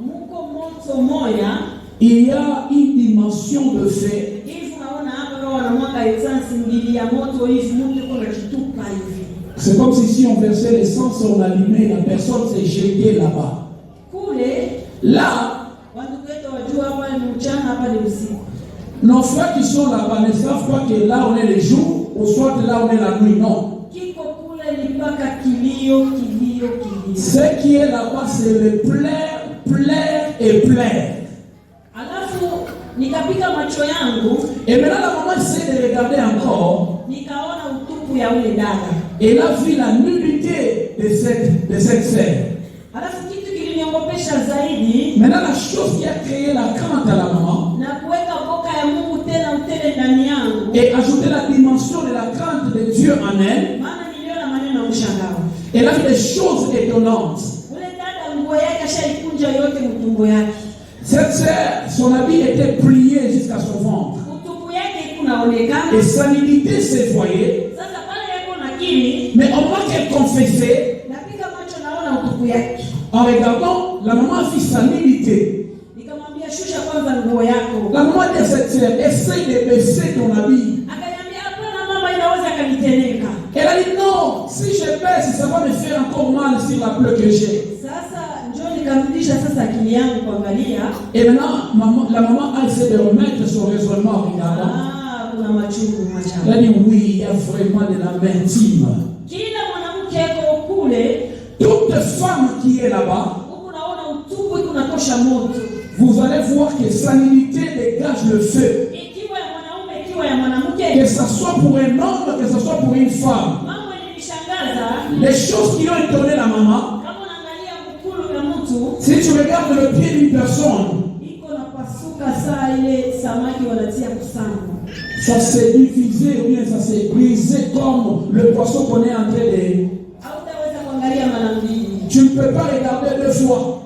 il y a une dimension de fait. C'est comme si on versait l'essence, on allumait, la personne s'est jetée là-bas. Là, nos frères qui sont là-bas ne savent pas que là on est le jour, ou soit là on est la nuit, non. Ce qui est là-bas, c'est le plaire et plaire. Et maintenant la maman essaie de regarder encore. Elle a vu la nudité de cette sœur. Maintenant la chose qui a créé la crainte à la maman et ajouter la dimension de la crainte de Dieu en elle. Elle a vu des choses étonnantes. Cette sœur, son habit était plié jusqu'à son ventre. Et sa nudité se voyait. Mais au moment qu'elle confessait, en regardant, la maman a vu sa nudité. La maman dit à cette sœur, essaye de baisser ton habit. Elle a dit non, si je baisse, ça va me faire encore mal sur la plaie que j'ai. Et maintenant, la maman a essayé de remettre son raisonnement en regardant. Elle a dit oui, il y a vraiment de l'amertume. Toute femme qui est là-bas, vous allez voir que sa nudité dégage le feu. que ce soit pour un homme, que ce soit pour une femme, les choses qui ont étonné la maman, si tu regardes le pied d'une personne, ça s'est divisé ou bien ça s'est brisé comme le poisson qu'on est en train de... Tu ne peux pas regarder deux fois.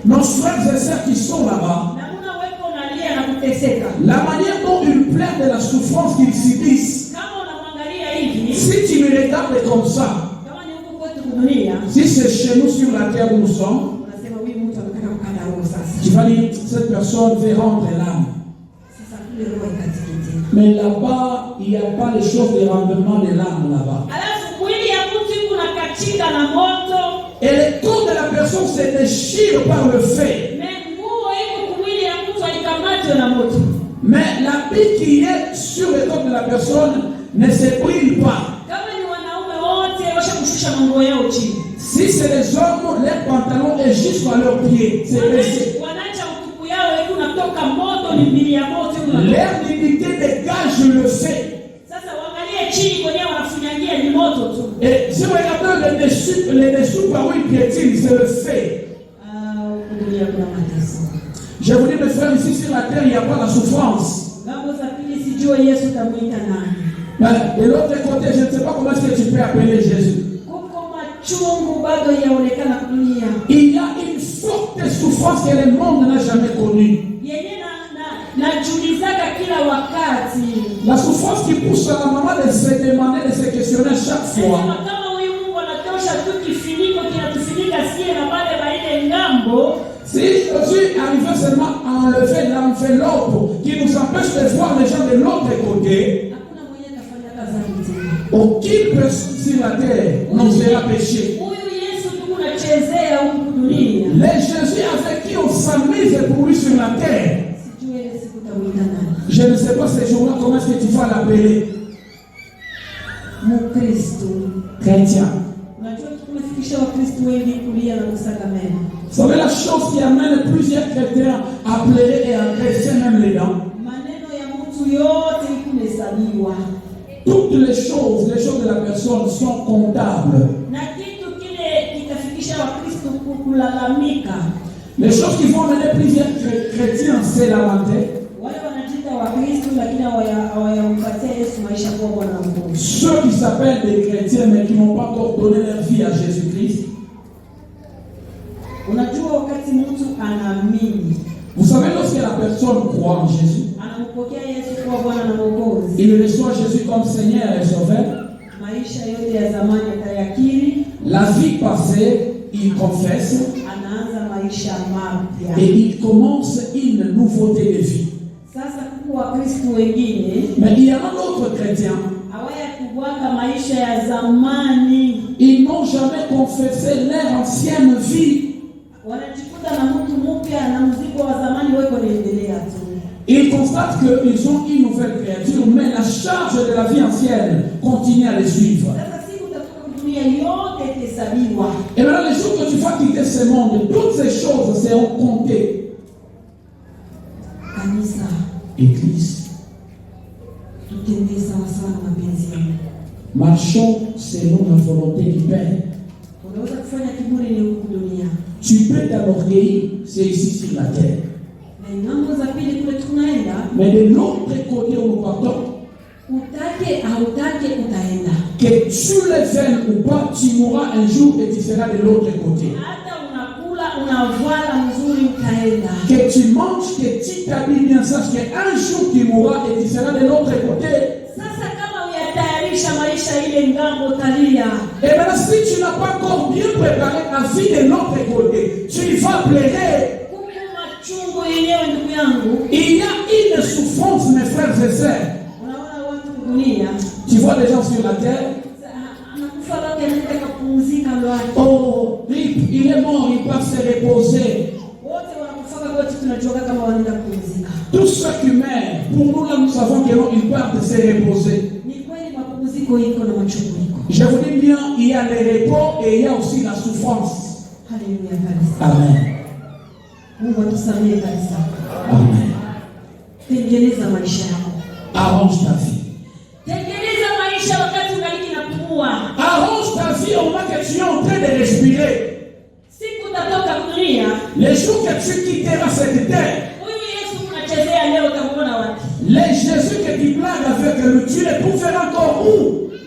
Nos frères et sœurs qui sont là-bas, la manière dont ils pleurent de la souffrance qu'ils subissent, si tu me regardes comme ça, si c'est chez nous sur la terre où nous sommes, tu vas dire cette personne veut rendre l'âme. Mais là-bas, il n'y a pas les choses de rendement de l'âme là-bas. Et le corps de la personne se déchire par le feu. Mais la vie qui est sur le corps de la personne ne se brûle pas. Si c'est les hommes, les pantalons est jusqu'à leurs pieds. C'est baissé. Leur dignité dégage le feu. Et si vous regardez les dessous par où ils piétinent, c'est le feu. Je vous dis, mes frères, ici sur la terre, il n'y a pas la souffrance. Mais de l'autre côté, je ne sais pas comment est-ce que tu peux appeler Jésus. Il y a une forte souffrance que le monde n'a jamais connue. La souffrance qui pousse la maman de se demander, de se questionner chaque fois. Si Jésus arrivait seulement à enlever l'enveloppe qui nous empêche de voir les gens de l'autre côté, aucune personne sur la terre n'osera pécher. Les Jésus avec qui on s'amuse pour lui sur la terre, je ne sais pas ces jours-là comment est-ce que tu vas l'appeler. Chrétien. Vous savez la chose qui amène plusieurs chrétiens à pleurer et à graisser même les dents. Toutes les choses de la personne sont comptables. Les choses qui vont amener plusieurs chrétiens, c'est la lamenter. Ceux qui s'appellent des chrétiens mais qui n'ont pas encore donné leur vie à Jésus-Christ. Vous savez, lorsque la personne croit en Jésus, il reçoit Jésus comme Seigneur et Sauveur. La vie passée, il confesse et il commence une nouveauté de vie. Mais il y a un autre chrétien. Ils n'ont jamais confessé leur ancienne vie. Ils constatent qu'ils ont une nouvelle créature, mais la charge de la vie ancienne continue à les suivre. Et maintenant, les jours que tu vas quitter ce monde, toutes ces choses seront comptées. Église, marchons selon la volonté du Père. Tu peux t'enorgueillir, c'est ici sur la terre. Mais de l'autre côté où nous partons, que tu le veuilles ou pas, tu mourras un jour et tu seras de l'autre côté. Que tu manges, que tu t'habilles bien, sache qu'un jour tu mourras et tu seras de l'autre côté. Et maintenant, si tu n'as pas encore bien préparé la vie de l'autre côté, tu vas pleurer. Il y a une souffrance, mes frères et sœurs. Tu vois des gens sur la terre. Oh, il est mort, il va se reposer. Tous ceux qui meurent, pour nous là, nous savons qu'ils partent se reposer. Je vous dis bien, il y a le repos et il y a aussi la souffrance. Amen. Amen. Arrange ta vie. Tengeneza maisha wakati ungaliki napumua. Arrange ta vie au moment que tu es en train de respirer. Siku utatoka dunia. Les jours que tu quitteras cette terre. Huyu Yesu unachezea leo utamuona wapi? Les Jésus que tu blagues avec lui, tu les trouveras encore où?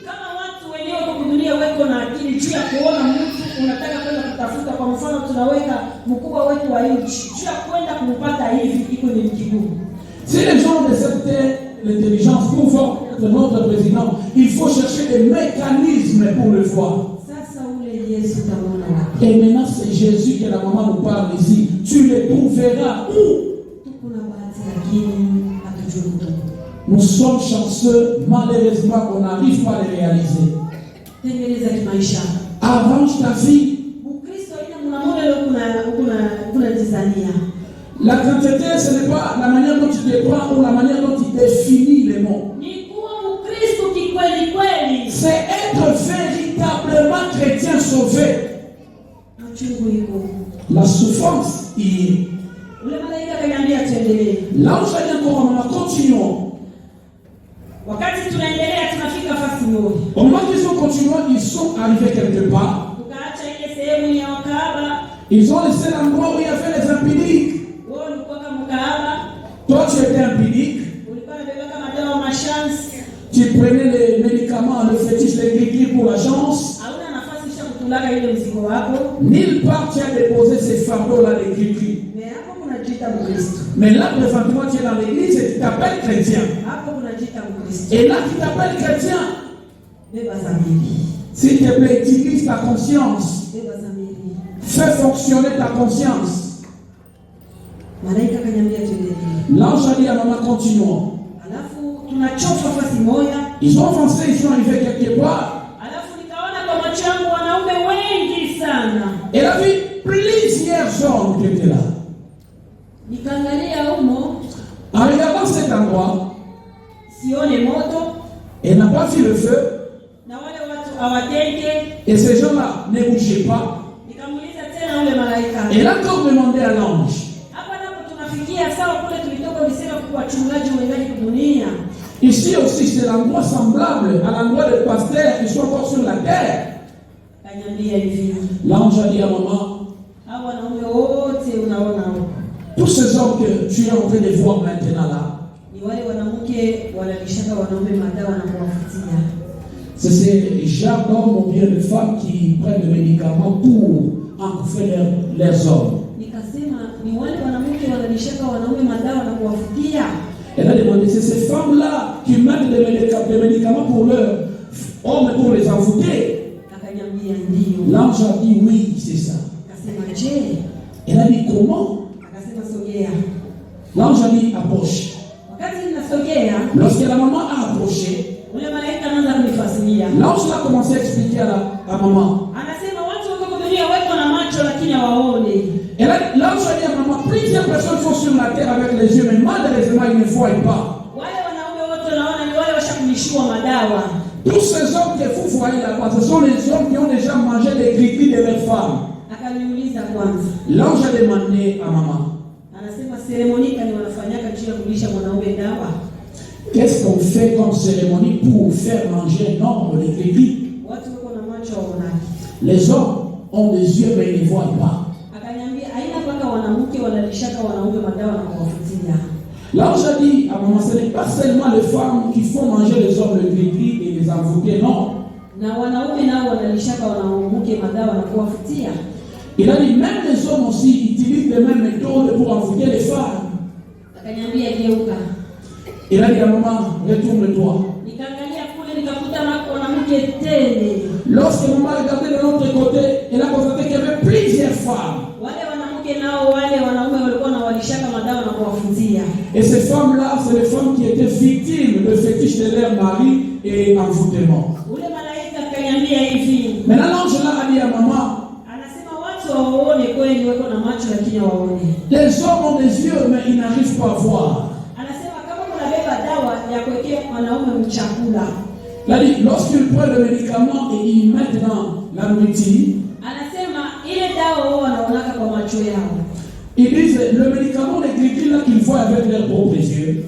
Kama watu wenyewe kwa dunia weko na akili juu ya kuona mtu unataka kwenda kutafuta, kwa mfano tunaweka mkubwa wetu wa nchi juu ya kwenda kumpata hivi, iko ni kigumu. Si les gens de cette terre, l'intelligence pour voir être notre président, il faut chercher des mécanismes pour le voir. Et maintenant, c'est Jésus que la maman nous parle ici. Tu les trouveras où? Nous sommes chanceux, malheureusement, qu'on n'arrive pas à les réaliser. Arrange ta vie. La quantité, ce n'est pas la manière dont tu te prends ou la manière dont tu définis les mots. C'est être véritablement chrétien sauvé. La souffrance, là où j'allais encore, continuons. Au moment qu'ils ont continué, ils sont arrivés quelque part. Ils ont laissé l'endroit où il y avait les impudiques. Toi, tu étais impudique. Tu prenais les médicaments, le fétiche, les gris pour la chance. Nulle part tu as déposé ces fardeaux-là, les gris. Mais là, présentement, tu es dans l'église et tu t'appelles chrétien. Et là, tu t'appelles chrétien. S'il te plaît, utilise ta conscience. Fais fonctionner ta conscience. L'ange a dit à maman, continuons. Ils ont avancé, ils sont arrivés quelque part. Elle a vu plusieurs hommes qui étaient là. En regardant cet endroit, elle n'a pas vu le feu. Et ces gens-là ne bougeaient pas. Elle a encore demandé à l'ange. Ici aussi, c'est l'endroit semblable à l'endroit des pasteurs qui sont encore sur la terre. L'ange a dit à maman, tous ces hommes que tu es en train de voir maintenant là, c'est ces gens d'hommes ou bien de femmes qui prennent des médicaments pour encouffer leurs hommes. Elle a demandé, c'est ces femmes-là qui mettent des médicaments pour leurs hommes pour les envoûter. L'ange a dit oui, c'est ça. Elle a dit comment? L'ange a dit approche. Lorsque la maman a approché, l'ange a commencé à expliquer à maman. L'ange a dit à maman, plusieurs personnes sont sur la terre avec les yeux, mais malheureusement ils ne voient pas. Tous ces hommes que vous voyez là-bas, ce sont les hommes qui ont déjà mangé les gris de leurs femmes. L'ange a demandé à maman, qu'est-ce qu'on fait comme cérémonie pour faire manger un homme les gris? Les hommes ont des yeux mais ils ne voient pas. L'ange a dit à maman, ce n'est pas seulement les femmes qui font manger les hommes le gris et les envoûter, non. Il a dit, même les hommes aussi utilisent les mêmes méthodes pour envoûter les femmes. Il a dit à maman, retourne-toi. Lorsque maman regardait de l'autre côté, elle a constaté qu'il y avait plusieurs femmes. Et ces femmes-là, c'est les femmes qui étaient victimes de fétiches de leur mari et envoûtement. Maintenant, l'ange là a dit à maman, les hommes ont des yeux, mais ils n'arrivent pas à voir. Il a dit, lorsqu'ils prennent le médicament et ils mettent dans la nourriture, ils disent, le médicament, les gris là qu'ils voient avec leurs propres yeux,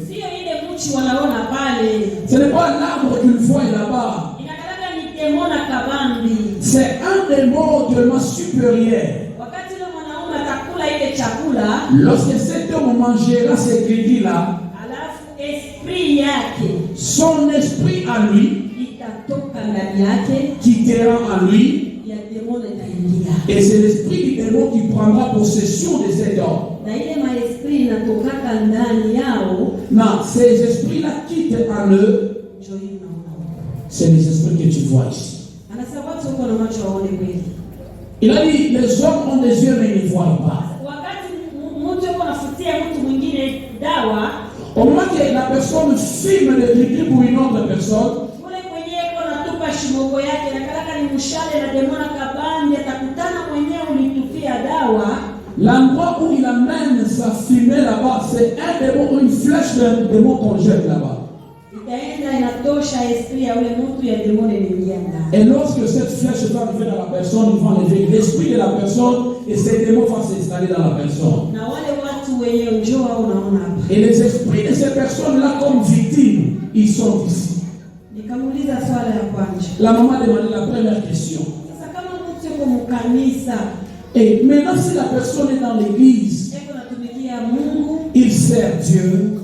mti wanaona pale. Ce n'est pas l'arbre qu'il voit là-bas. Inakalaka ni demona kabambi. C'est un démon tellement supérieur. Wakati yule mwanaume atakula ile chakula, lorsque cet homme mangera ces crédits-là, alafu esprit yake, son esprit à lui, itatoka ndani yake, quittera en lui, ya demona itaingia. et c'est l'esprit du démon qui prendra possession de cet homme. Na ile maesprit inatokaka ndani yao, Non, ces esprits-là quittent en eux. C'est les esprits que tu vois ici. Il a dit, les hommes ont des yeux mais ils ne voient pas. Au moment que la personne filme le truc pour une autre personne, l'endroit où il amène sa fumée là-bas, c'est un démon ou une flèche d'un démon qu'on jette là-bas. Et lorsque cette flèche va arriver dans la personne, il va enlever l'esprit de la personne et ces démons vont s'installer dans la personne. Et les esprits de ces personnes-là, comme victimes, ils sont ici. La maman demandait la première question. Et maintenant, si la personne est dans l'église, il sert Dieu.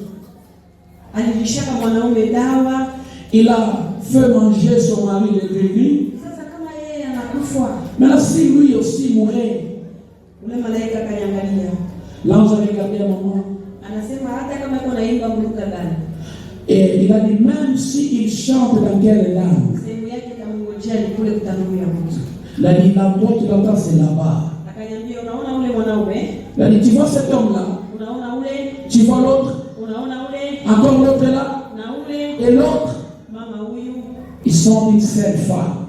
Il a fait manger son mari de grévis. Maintenant, si lui aussi mourait, l'ange a regardé à maman. Et il a dit, même s'il chante dans quelle langue, il a dit, la voix qu'il entend, c'est là-bas. Il a dit, tu vois cet homme-là, tu vois l'autre, encore l'autre est là, et l'autre, ils sont une seule femme.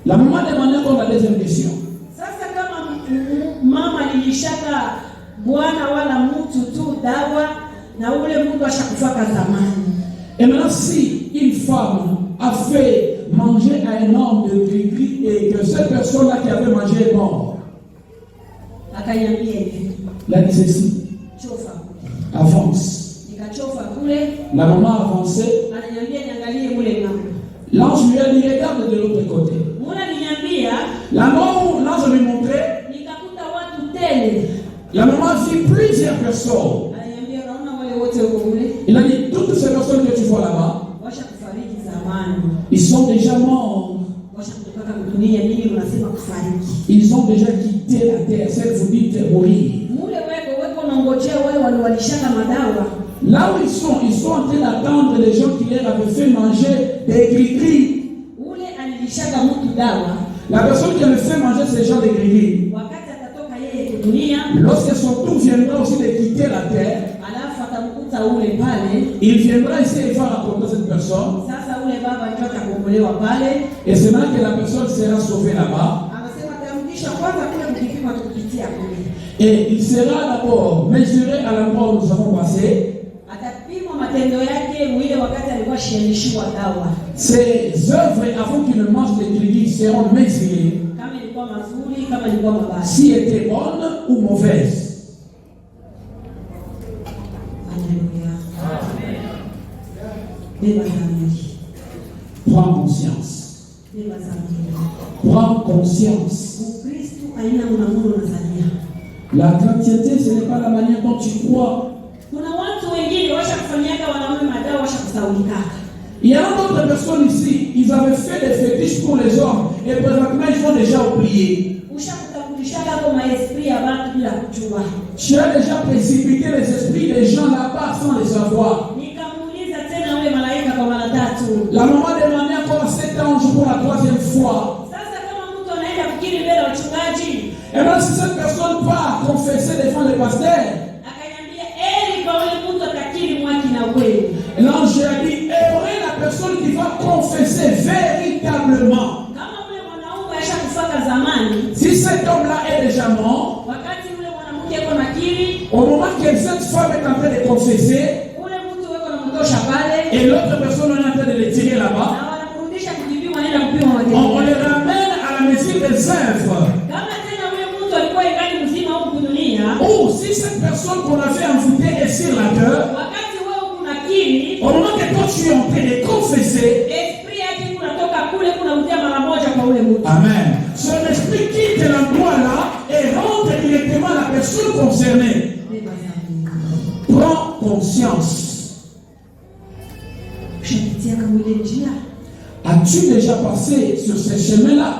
La maman demandait encore la deuxième question. Et maintenant, si une femme a fait manger à un homme de gris et que cette personne-là qui avait mangé est mort, il a dit ceci. Avance. La maman a avancé. L'ange lui a dit, regarde de l'autre côté. La maman, l'ange lui montrait. La maman a vu plusieurs personnes. Il a dit, toutes ces personnes que tu vois là-bas, ils sont déjà morts. Ils ont déjà quitté la terre. C'est que vous dites mourir. Là où ils sont en train d'attendre les gens qui leur avaient fait manger des gris-gris. La personne qui avait fait manger ces gens des gris-gris, lorsque son tour viendra aussi de quitter la terre, il viendra ici et va rapporter cette personne. Et c'est là que la personne sera sauvée là-bas. Et il sera d'abord mesuré à l'endroit où nous avons passé. Ses œuvres, avant qu'il ne mange des crédits, seront mesurées. Si elles étaient bonnes ou mauvaises. Prends conscience. Prends conscience. La chrétienté, ce n'est pas la manière dont tu crois. Il y a d'autres personnes ici, ils avaient fait des fétiches pour les hommes et présentement ils ont déjà oublié. Tu as déjà précipité les esprits des gens là-bas sans les savoir. La maman demandait encore cet ange pour la troisième fois. Et même si cette personne va confesser devant le pasteur, l'ange a dit, heureux la personne qui va confesser véritablement. Si cet homme-là est déjà mort, au moment que cette femme est en train de confesser, et l'autre personne est en train de le tirer là-bas, on les ramène à la mesure des œuvres. Ou si cette personne qu'on avait envoûtée est sur la cœur, au moment que toi tu es en train de confesser, amen, son esprit quitte l'endroit là et rentre directement à la personne concernée. Prends conscience. As-tu déjà passé sur ces chemins-là?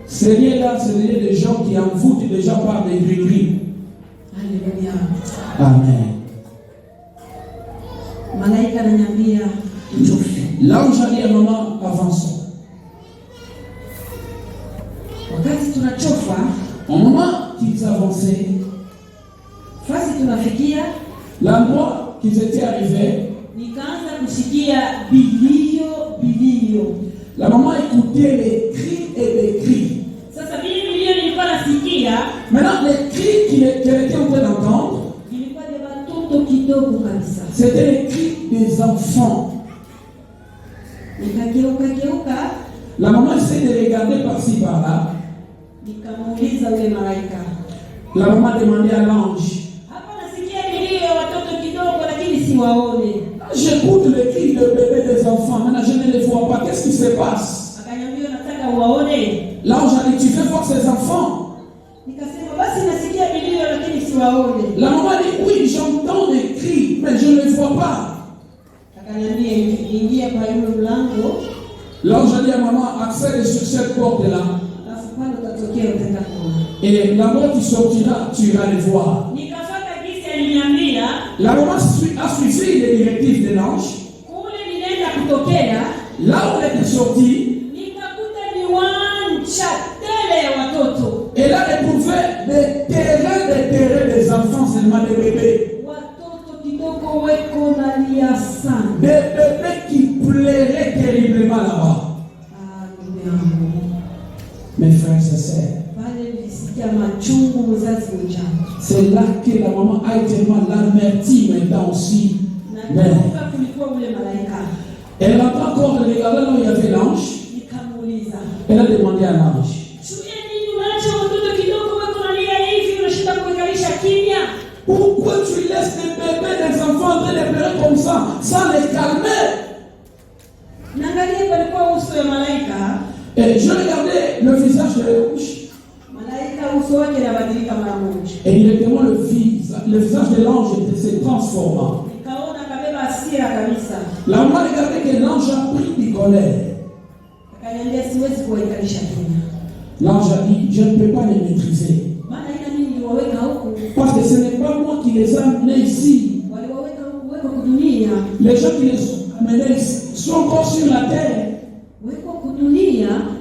C'est lié-là, c'est lié des gens qui envoûtent déjà par des gris-gris. Alléluia. Amen. L'ange a dit à maman, avançons. Au moment qu'ils avançaient, l'endroit qu'ils étaient arrivés, la maman écoutait les cris et les cris. Maintenant, les cris qu'elle était en train d'entendre, c'était les cris des enfants. La maman essaie de regarder par-ci par-là. La maman demandait à l'ange, j'écoute les cris de bébés des enfants, maintenant je ne les vois pas, qu'est-ce qui se passe? L'ange a dit, tu veux voir ces enfants? La maman dit, oui, j'entends des cris, mais je ne les vois pas. L'ange a dit à maman, accède sur cette porte-là. Et là-bas tu sortiras, tu iras les voir. La maman a suivi les directives de l'ange. Là où elle était sortie, elle a éprouvé des terrains des enfants, seulement des bébés. Des bébés qui pleuraient terriblement là-bas. Mes frères et sœurs, c'est là que la maman a tellement l'amertume maintenant aussi. Mais elle n'a pas encore regardé là où il y avait l'ange. Elle a demandé à l'ange, pourquoi tu laisses les bébés, les enfants en train de pleurer comme ça, sans les calmer? Et je regardais le visage de l'ange. Et directement le visage de l'ange s'est transformé. La maman regardait que l'ange a pris du colère. L'ange a dit, je ne peux pas les maîtriser. Parce que ce n'est pas moi qui les ai amenés ici. Les gens qui les ont amenés ici sont encore sur la terre.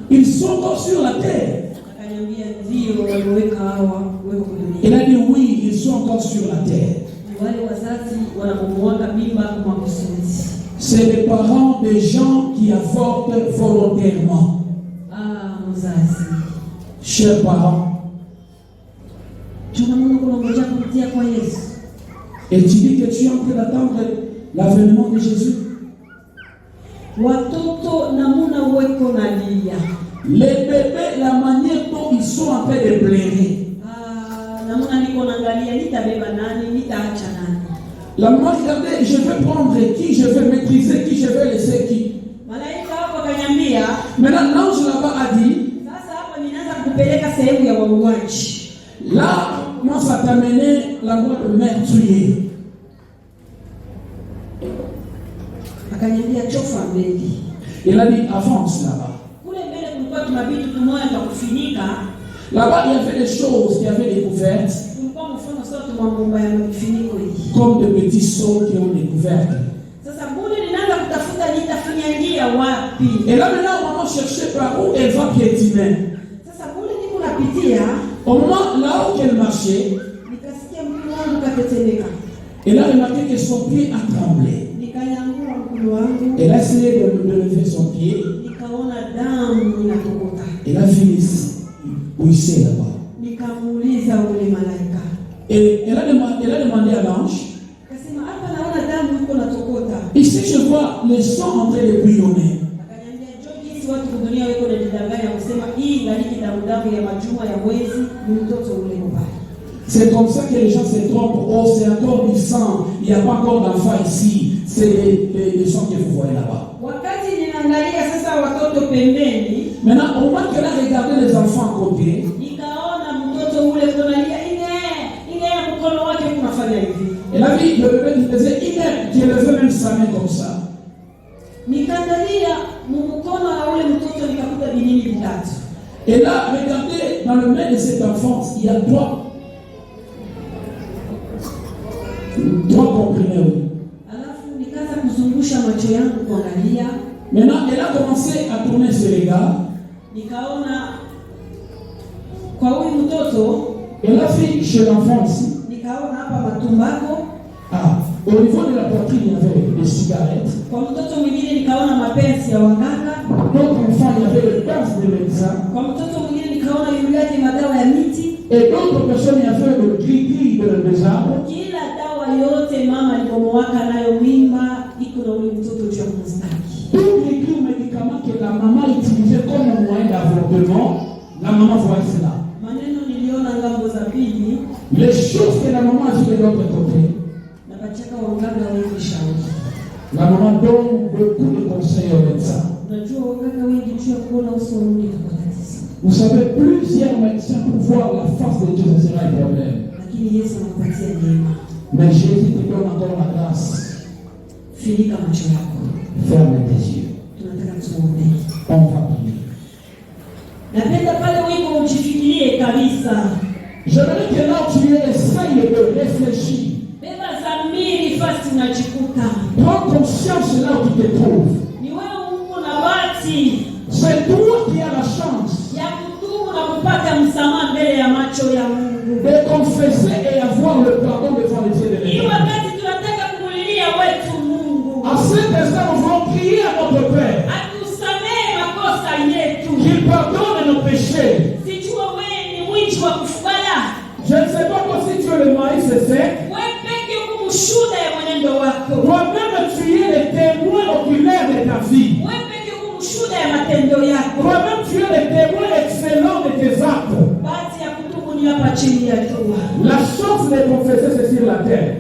Ils sont encore sur la terre. Il a dit oui, ils sont encore sur la terre. C'est les parents des gens qui avortent volontairement. Chers parents, et tu dis que tu es en train d'attendre l'avènement de Jésus. Les bébés, la manière dont ils sont en train de pleurer. La maman regardait, je vais prendre qui, je vais maîtriser qui, je vais laisser qui. Maintenant, l'ange là-bas a dit, là, moi ça t'a mené l'endroit de meurtrier. Il a dit, avance là-bas. Là-bas, il y avait des choses qui avaient découvertes, comme de petits sauts qui ont découvert. Et là maintenant, on va chercher par où elle va piétiner. Au moment là où elle marchait, elle a remarqué que son pied a tremblé. Elle a essayé de lever son pied. Elle a fini poussé là-bas. Et elle a demandé à l'ange, ici je vois le sang en train de bouillonner. kudunia weko na jidanganya kusema hii ngaliki damu ya majuma ya mwezi ni mtoto ule mbaya. C'est comme ça que les gens se trompent. Oh, c'est encore du sang. Il n'y a pas encore d'enfants ici. C'est les gens que vous voyez là-bas. Wakati ninaangalia sasa watoto pembeni. Maintenant, au moment qu'elle a regardé les enfants à côté, nikaona mtoto ule kunalia ile mkono wake kunafanya hivi. Elle a vu le bébé qui faisait qui élevait même sa main comme ça. Nikaangalia mkono wa ule mtoto nikakuta binini vitatu. Et là, regardez, dans le main de cet enfant, il y a trois comprimés. Alafu nikaanza kuzungusha macho yangu kuangalia. Maintenant, elle a commencé à tourner ses regards. Nikaona kwa huyu mtoto, elle a fait chez l'enfant ici. Nikaona hapa matumbako. Au niveau de la poitrine, il y avait des cigarettes. Kwa mtoto mwingine nikaona mapenzi ya waganga. D'autres enfants, il y avait le pince de médecin. Kwa mtoto mwingine nikaona yule madawa ya miti. Et d'autres personnes, il y avait le gris des arbres. Kila dawa yote mama alipomwaka nayo mimba iko na ule mtoto juu ya mstari. Tous les médicaments que la maman utilisait comme moyen d'avortement, la maman voyait cela. Maneno niliona ngambo za pili. Les choses que la maman a fait de l'autre côté. Na bachaka waganga wengi shauri. La maman donne beaucoup de conseils aux médecins. Unajua waganga wengi juu ya kuona uso rudi kwa tatizo. Vous savez, plusieurs médecins pour voir la face de Dieu, ce sera un problème. Lakini Yesu anakupatia neema. Mais Jésus te donne encore la grâce. Funika macho yako. Ferme tes yeux. Tunataka tuombe. On va prier. Napenda pale wiko ujifikirie kabisa. J'aimerais que là tu essayes de réfléchir. Beba zamiri fasi unajikuta. Prends conscience là où tu te trouves. Ni wewe uko na bahati. C'est toi qui as la chance ya kutubu na kupata msamaha mbele ya macho ya Mungu. De confesser et avoir le pardon devant les yeux de Dieu. Ni wakati tunataka kumulilia wetu Mungu. À cet instant, nous voulons prier à notre Père. Atusamehe makosa yetu. Qu'il pardonne nos péchés. Sijua wewe ni mwingi wa kufubala. Je ne sais pas si tu es le maïs sec. Wewe peke yako mshuhuda ya mwenendo wako. Toi-même tu es le témoin oculaire de ta vie. Wewe peke yako mshuhuda ya matendo yako. Toi-même tu es le témoin excellent de tes actes. Bahati ya kutubu ni hapa chini ya jua. La chance de confesser c'est sur la terre.